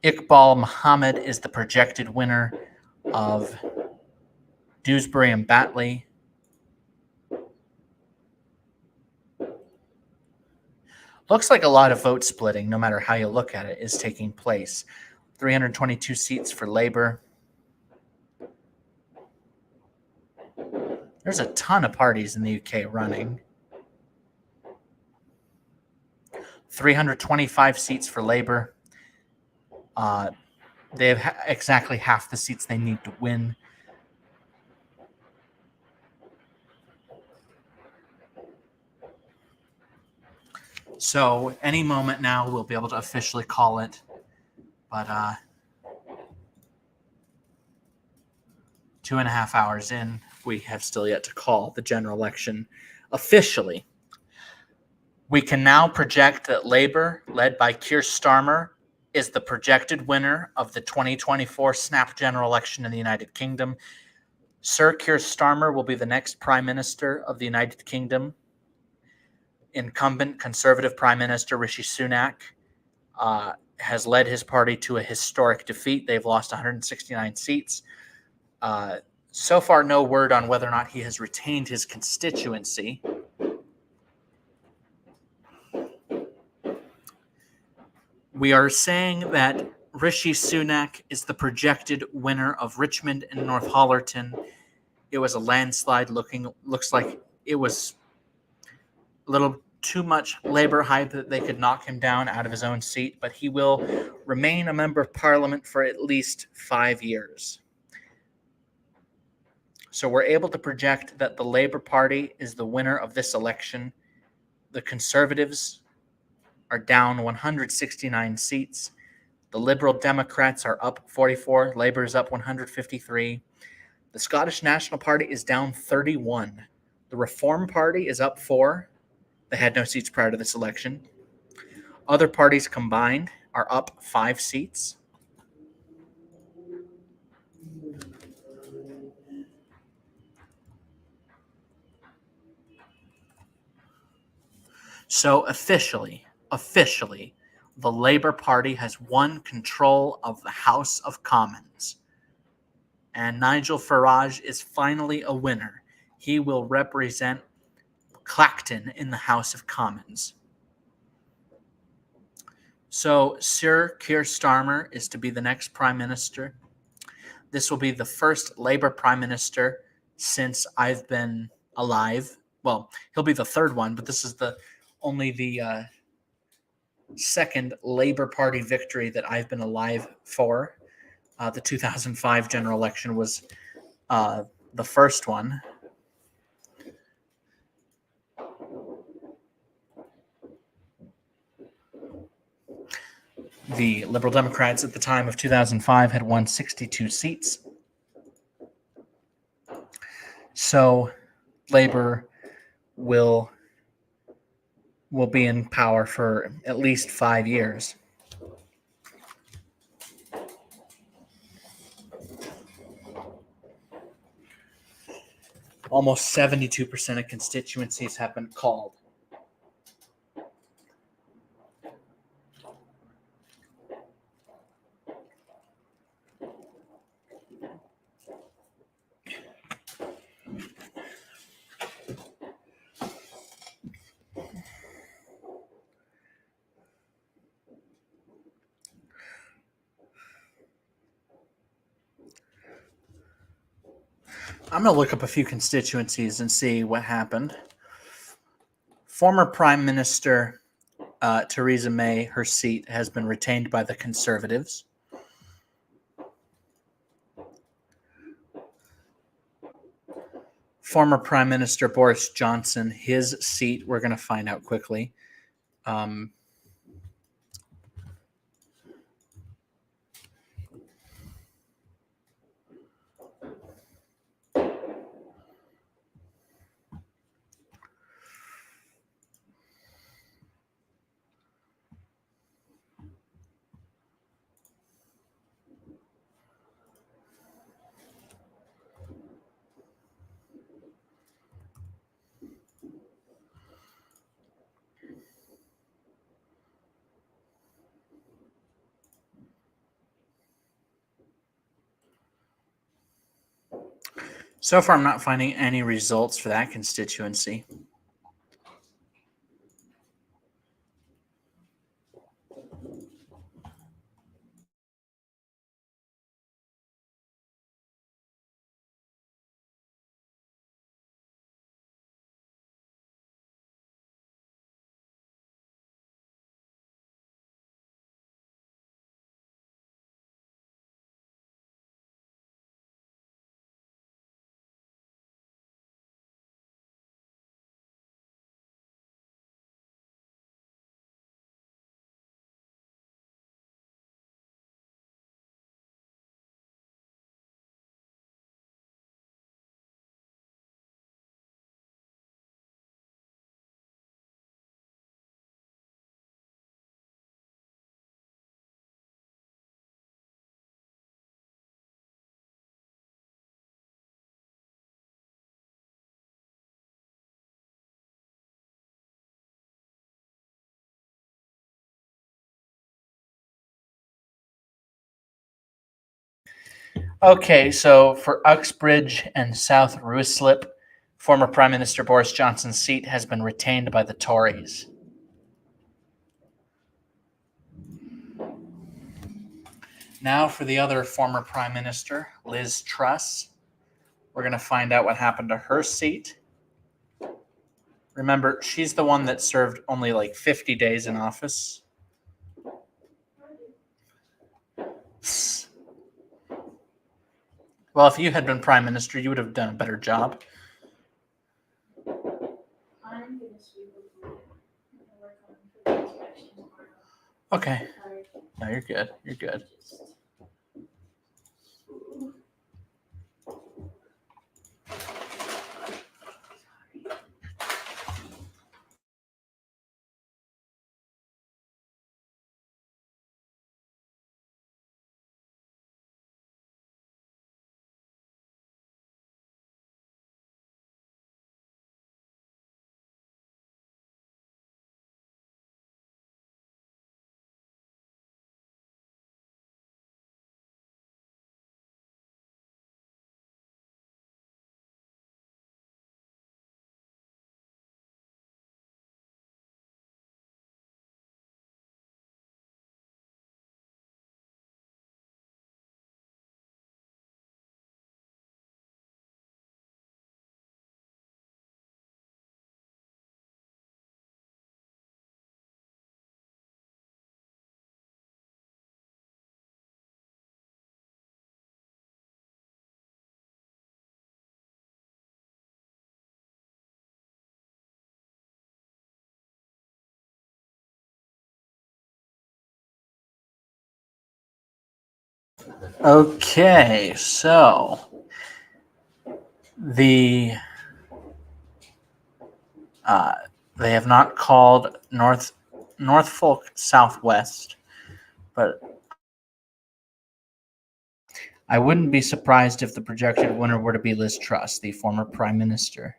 Iqbal Muhammad is the projected winner of Dewsbury and Batley. Looks like a lot of vote splitting, no matter how you look at it, is taking place. 322 seats for Labour. There's a ton of parties in the UK running. 325 seats for Labour. They have exactly half the seats they need to win. So any moment now, we'll be able to officially call it. But 2.5 hours in, we have still yet to call the general election officially. We can now project that Labour, led by Keir Starmer, is the projected winner of the 2024 snap general election in the United Kingdom. Sir Keir Starmer will be the next Prime Minister of the United Kingdom. Incumbent Conservative Prime Minister Rishi Sunak has led his party to a historic defeat. They've lost 169 seats. So far, no word on whether or not he has retained his constituency. We are saying that Rishi Sunak is the projected winner of Richmond and Northallerton. It was a landslide. Looks like it was a little too much Labour hype that they could knock him down out of his own seat, but he will remain a member of Parliament for at least 5 years. So we're able to project that the Labour Party is the winner of this election. The Conservatives are down 169 seats. The Liberal Democrats are up 44. Labour is up 153. The Scottish National Party is down 31. The Reform Party is up 4. They had no seats prior to this election. Other parties combined are up 5 seats. So officially, the Labour Party has won control of the House of Commons. And Nigel Farage is finally a winner. He will represent Clacton in the House of Commons. So Sir Keir Starmer is to be the next Prime Minister. This will be the first Labour Prime Minister since I've been alive. Well, he'll be the third one, but this is only the second Labour Party victory that I've been alive for. The 2005 general election was the first one. The Liberal Democrats at the time of 2005 had won 62 seats. So Labour will be in power for at least 5 years. Almost 72% of constituencies have been called. I'm going to look up a few constituencies and see what happened. Former Prime Minister Theresa May, her seat has been retained by the Conservatives. Former Prime Minister Boris Johnson, his seat, we're going to find out quickly. So far, I'm not finding any results for that constituency. Okay, so for Uxbridge and South Ruislip, former Prime Minister Boris Johnson's seat has been retained by the Tories. Now for the other former Prime Minister, Liz Truss. We're going to find out what happened to her seat. Remember, she's the one that served only like 50 days in office. Well, if you had been Prime Minister, you would have done a better job. I'm gonna sweep the floor and work on the inspection tomorrow. Okay. Sorry. No, you're good. You're good. Okay, so they have not called Norfolk Southwest, but I wouldn't be surprised if the projected winner were to be Liz Truss, the former Prime Minister.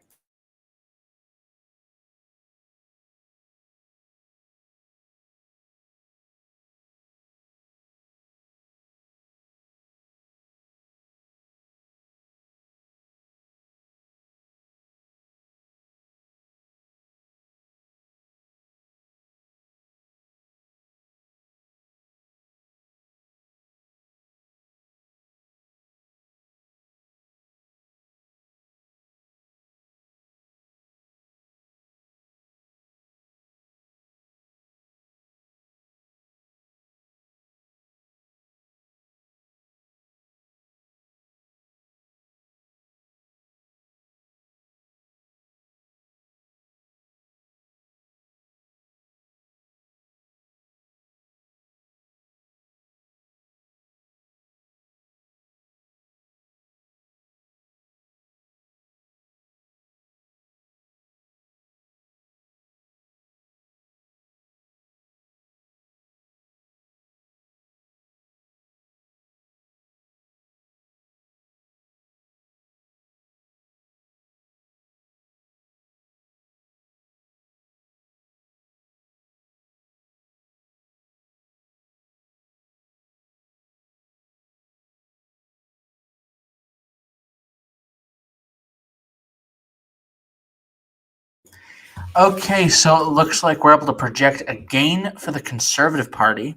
Okay, so it looks like we're able to project a gain for the Conservative Party.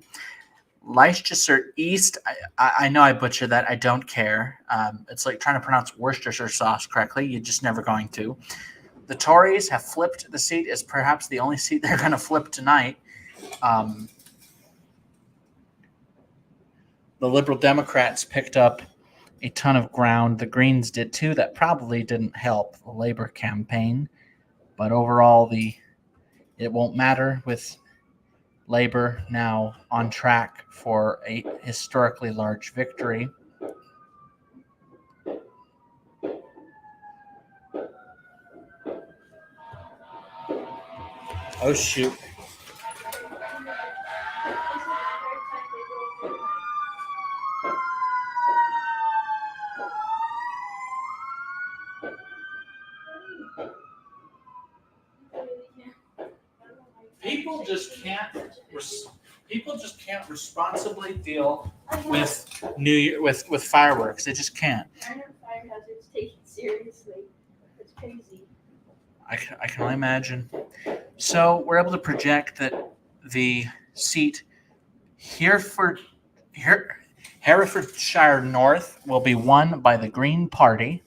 Leicester East, I know I butchered that. I don't care. It's like trying to pronounce Worcestershire sauce correctly. You're just never going to. The Tories have flipped the seat as perhaps the only seat they're going to flip tonight. The Liberal Democrats picked up a ton of ground. The Greens did too. That probably didn't help the Labor campaign. But overall, it won't matter with Labor now on track for a historically large victory. Oh, shoot. People just can't responsibly deal with New Year with fireworks. They just can't. Fire hazards taken seriously. It's crazy. I can only imagine. So we're able to project that the seat Herefordshire North will be won by the Green Party.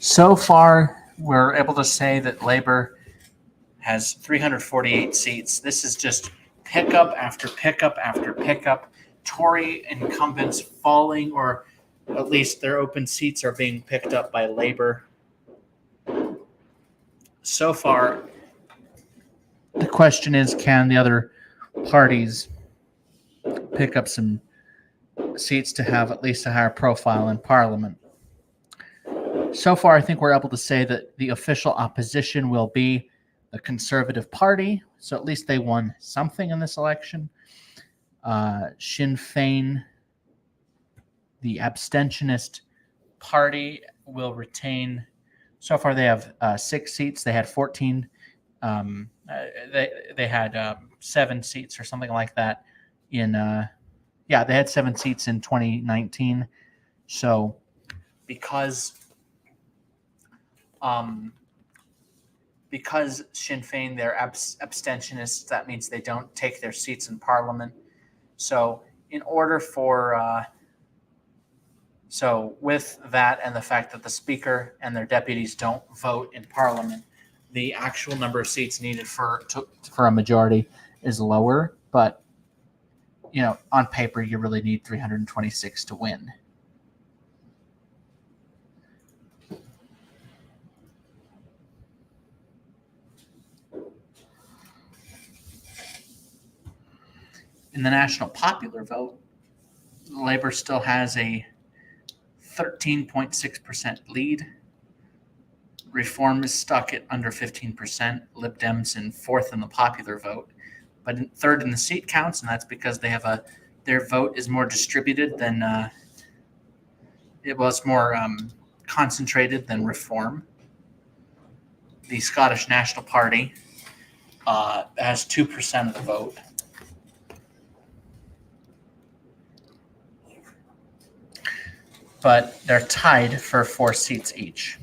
So far, we're able to say that Labor has 348 seats. This is just pickup after pickup after pickup. Tory incumbents falling, or at least their open seats are being picked up by Labor. So far, the question is, can the other parties pick up some seats to have at least a higher profile in Parliament? So far, I think we're able to say that the official opposition will be the Conservative Party. So at least they won something in this election. Sinn Féin, the abstentionist party, will retain. So far, they have 6 seats. They had 14. They had 7 seats or something like that in. They had 7 seats in 2019. So because Sinn Féin, they're abstentionists, that means they don't take their seats in Parliament. So in order for with that and the fact that the Speaker and their deputies don't vote in Parliament, the actual number of seats needed for a majority is lower. But on paper, you really need 326 to win. In the national popular vote, Labor still has a 13.6% lead. Reform is stuck at under 15%. Lib Dems in 4th in the popular vote, but in 3rd in the seat counts, and that's because they have their vote is more distributed than it was more concentrated than Reform. The Scottish National Party has 2% of the vote. But they're tied for 4 seats each.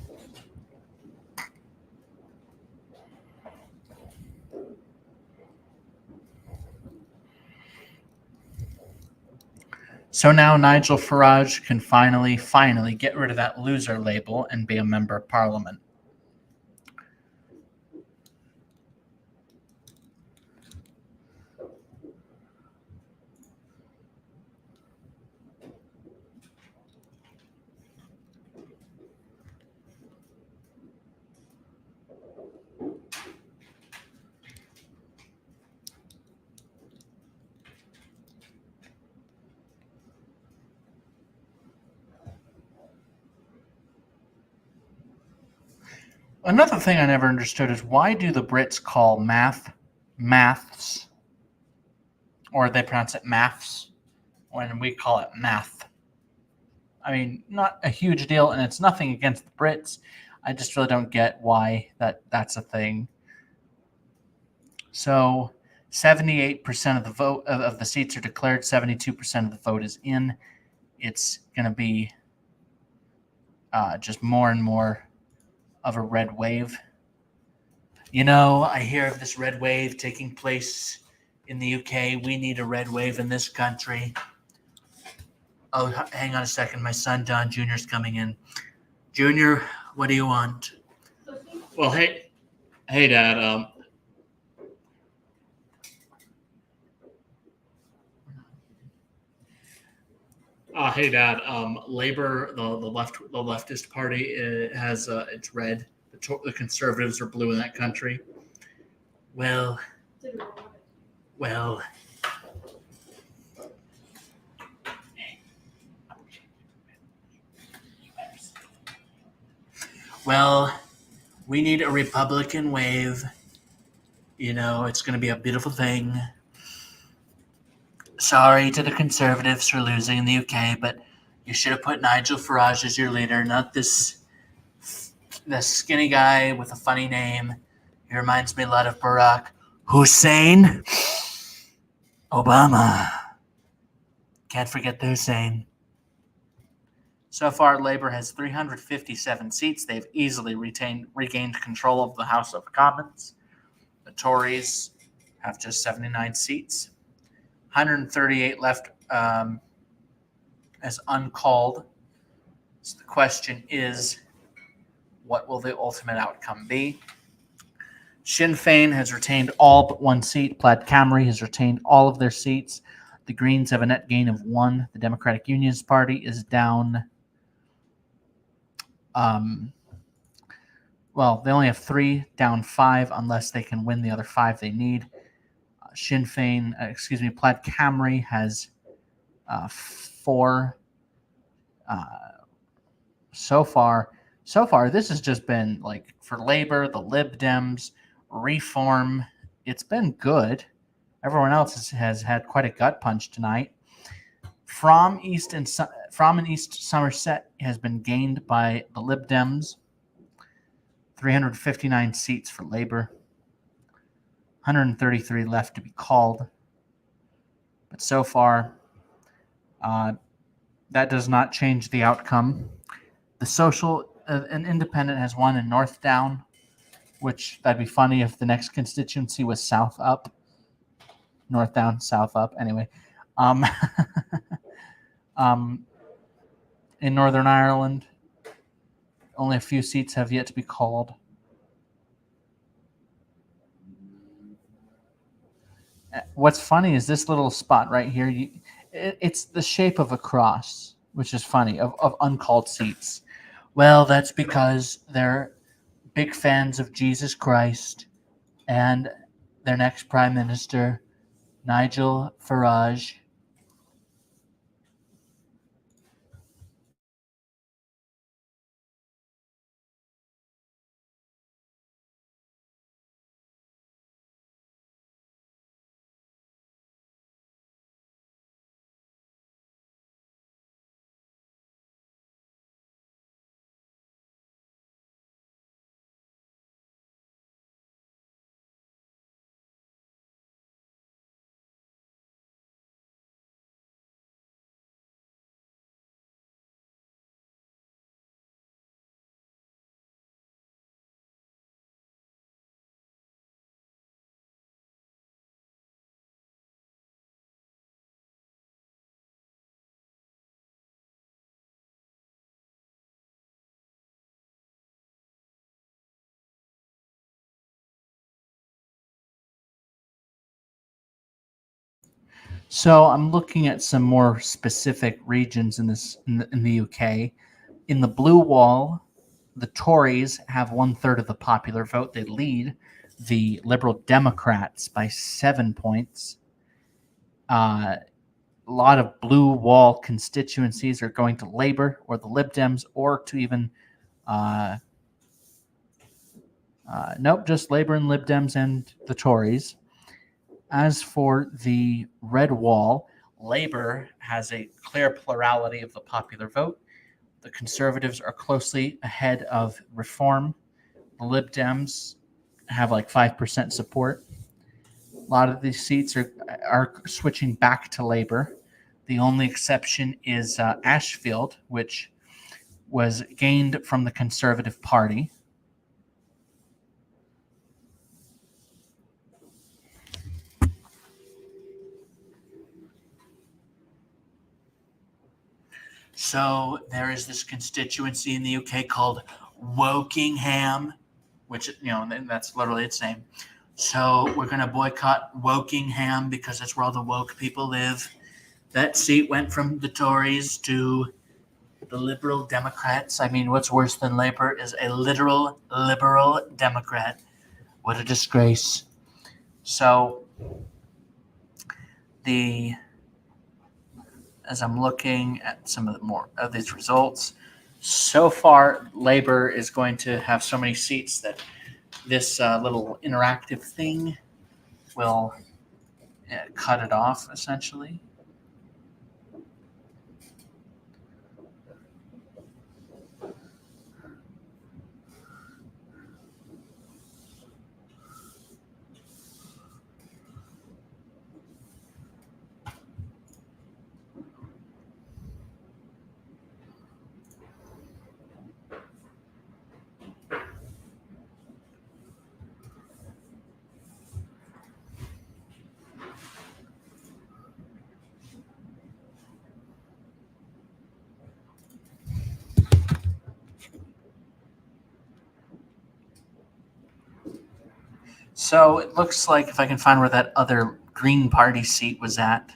So now Nigel Farage can finally get rid of that loser label and be a member of Parliament. Another thing I never understood is, why do the Brits call maths, or they pronounce it maths, when we call it math? I mean, not a huge deal, and it's nothing against the Brits. I just really don't get why that's a thing. So 78% of the vote of the seats are declared, 72% of the vote is in. It's going to be just more and more of a red wave. I hear of this red wave taking place in the UK. We need a red wave in this country. Oh, hang on a second. My son, Don Jr. is coming in. Junior, what do you want? Well, hey, Dad. Hey, Dad. Labor, the leftist party, has it's red. The conservatives are blue in that country. Well. Well, we need a Republican wave. It's going to be a beautiful thing. Sorry to the Conservatives for losing in the UK, but you should have put Nigel Farage as your leader, not the skinny guy with a funny name. He reminds me a lot of Barack Hussein Obama. Can't forget the Hussein. So far, Labour has 357 seats. They've easily regained control of the House of Commons. The Tories have just 79 seats. 138 left as uncalled. So the question is, what will the ultimate outcome be? Sinn Féin has retained all but one seat. Plaid Cymru has retained all of their seats. The Greens have a net gain of 1. The Democratic Unionist Party is down. Well, they only have 3, down 5, unless they can win the other 5 they need. Sinn Féin, Plaid Cymru has 4. So far, this has just been like for Labour, the Lib Dems, Reform. It's been good. Everyone else has had quite a gut punch tonight. From and East Somerset has been gained by the Lib Dems. 359 seats for Labour. 133 left to be called. But so far, that does not change the outcome. The Social and Independent has won in North Down, which that'd be funny if the next constituency was South Up. North Down, South Up. Anyway, in Northern Ireland, only a few seats have yet to be called. What's funny is this little spot right here. It's the shape of a cross, which is funny, of uncalled seats. Well, that's because they're big fans of Jesus Christ and their next prime minister, Nigel Farage. So I'm looking at some more specific regions in the UK. In the blue wall, the Tories have 1/3 of the popular vote. They lead the Liberal Democrats by 7 points. A lot of blue wall constituencies are going to Labour or the Lib Dems, or to even nope, just Labour and Lib Dems and the Tories. As for the red wall, Labour has a clear plurality of the popular vote. The Conservatives are closely ahead of Reform. The Lib Dems have like 5% support. A lot of these seats are switching back to Labour. The only exception is Ashfield, which was gained from the Conservative Party. So there is this constituency in the UK called Wokingham, which, that's literally its name. So we're going to boycott Wokingham because that's where all the woke people live. That seat went from the Tories to the Liberal Democrats. I mean, what's worse than Labour is a literal Liberal Democrat. What a disgrace. So as I'm looking at some of the more of these results, so far Labour is going to have so many seats that this little interactive thing will cut it off, essentially. So it looks like if I can find where that other Green Party seat was at.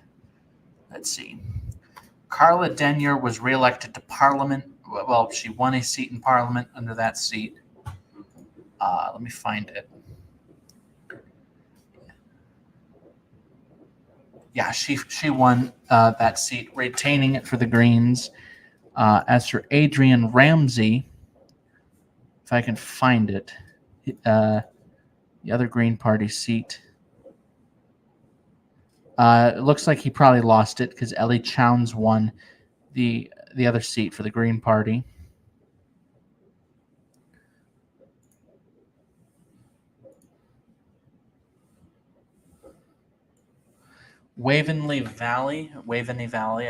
Let's see. Carla Denyer was reelected to Parliament. Well, she won a seat in Parliament under that seat. Let me find it. Yeah, she won that seat, retaining it for the Greens. As for Adrian Ramsey, if I can find it, the other Green Party seat. It looks like he probably lost it because Ellie Chowns won the other seat for the Green Party. Waveney Valley,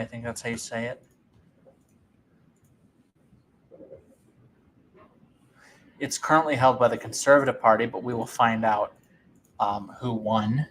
I think that's how you say it. It's currently held by the Conservative Party, but we will find out who won.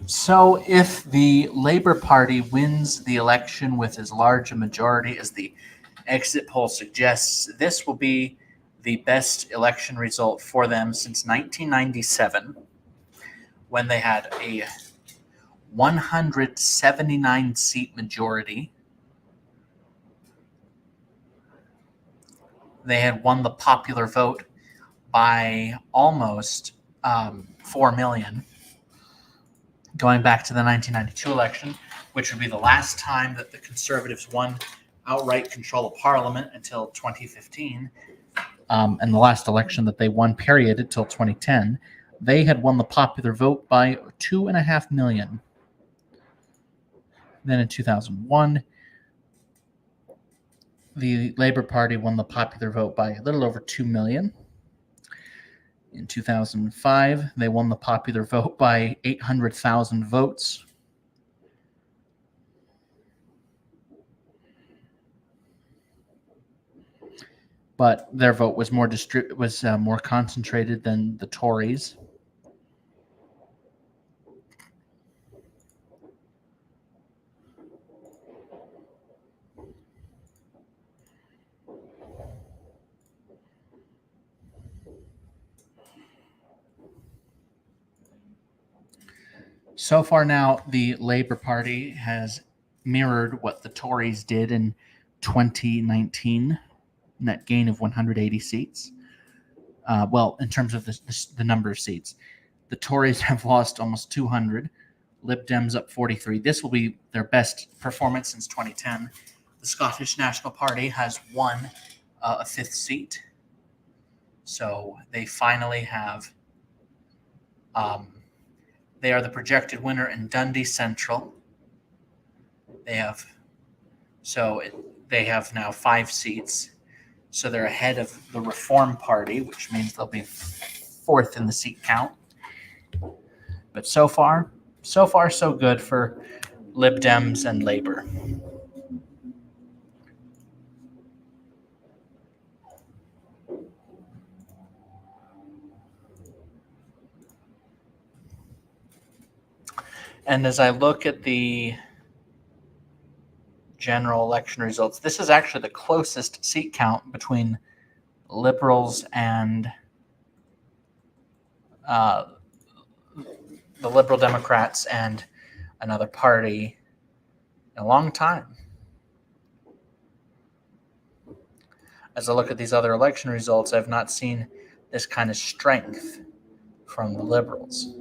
So if the Labour Party wins the election with as large a majority as the exit poll suggests, this will be the best election result for them since 1997, when they had a 179 seat majority. They had won the popular vote by almost 4 million, going back to the 1992 election, which would be the last time that the Conservatives won outright control of Parliament until 2015, and the last election that they won, period, until 2010. They had won the popular vote by 2.5 million. Then in 2001, the Labour Party won the popular vote by a little over 2 million. In 2005, they won the popular vote by 800,000 votes. But their vote was more more concentrated than the Tories. So far now, the Labour Party has mirrored what the Tories did in 2019, net gain of 180 seats. Well, in terms of the number of seats, the Tories have lost almost 200. Lib Dems up 43. This will be their best performance since 2010. The Scottish National Party has won a fifth seat. So they finally have... they are the projected winner in Dundee Central. They have now 5 seats. So they're ahead of the Reform Party, which means they'll be 4th in the seat count. But so far, so good for Lib Dems and Labour. And as I look at the general election results, this is actually the closest seat count between Liberals and the Liberal Democrats and another party in a long time. As I look at these other election results, I've not seen this kind of strength from the Liberals.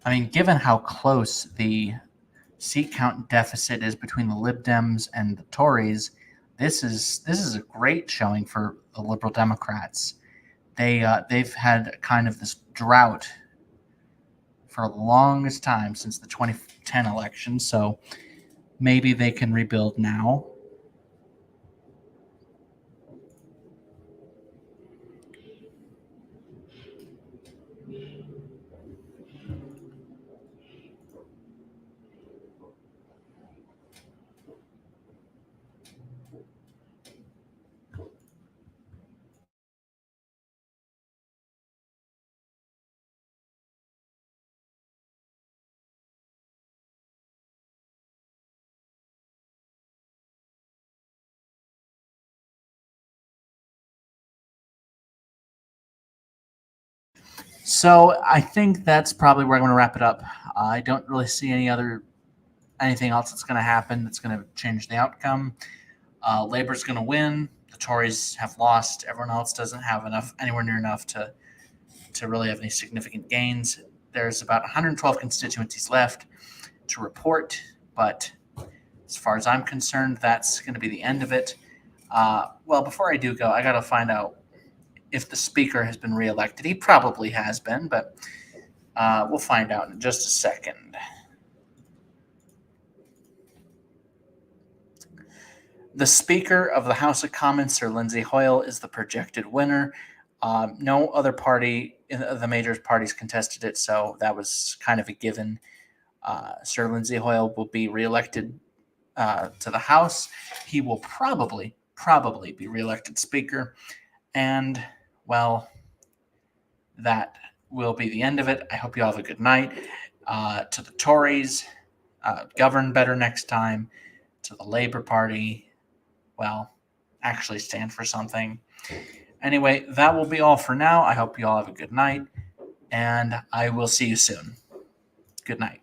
I mean, given how close the seat count deficit is between the Lib Dems and the Tories, this is a great showing for the Liberal Democrats. They've had kind of this drought for the longest time since the 2010 election, so maybe they can rebuild now. So I think that's probably where I'm going to wrap it up. I don't really see anything else that's going to happen that's going to change the outcome. Labor's going to win. The Tories have lost. Everyone else doesn't have anywhere near enough to really have any significant gains. There's about 112 constituencies left to report, but as far as I'm concerned, that's going to be the end of it. Well, before I do go, I got to find out if the speaker has been reelected. He probably has been, but we'll find out in just a second. The Speaker of the House of Commons, Sir Lindsay Hoyle, is the projected winner. No other party in the major parties contested it, so that was kind of a given. Sir Lindsay Hoyle will be reelected to the House. He will probably be reelected Speaker, and well, that will be the end of it. I hope you all have a good night. To the Tories, govern better next time. To the Labor Party, well, actually stand for something. Anyway, that will be all for now. I hope you all have a good night, and I will see you soon. Good night.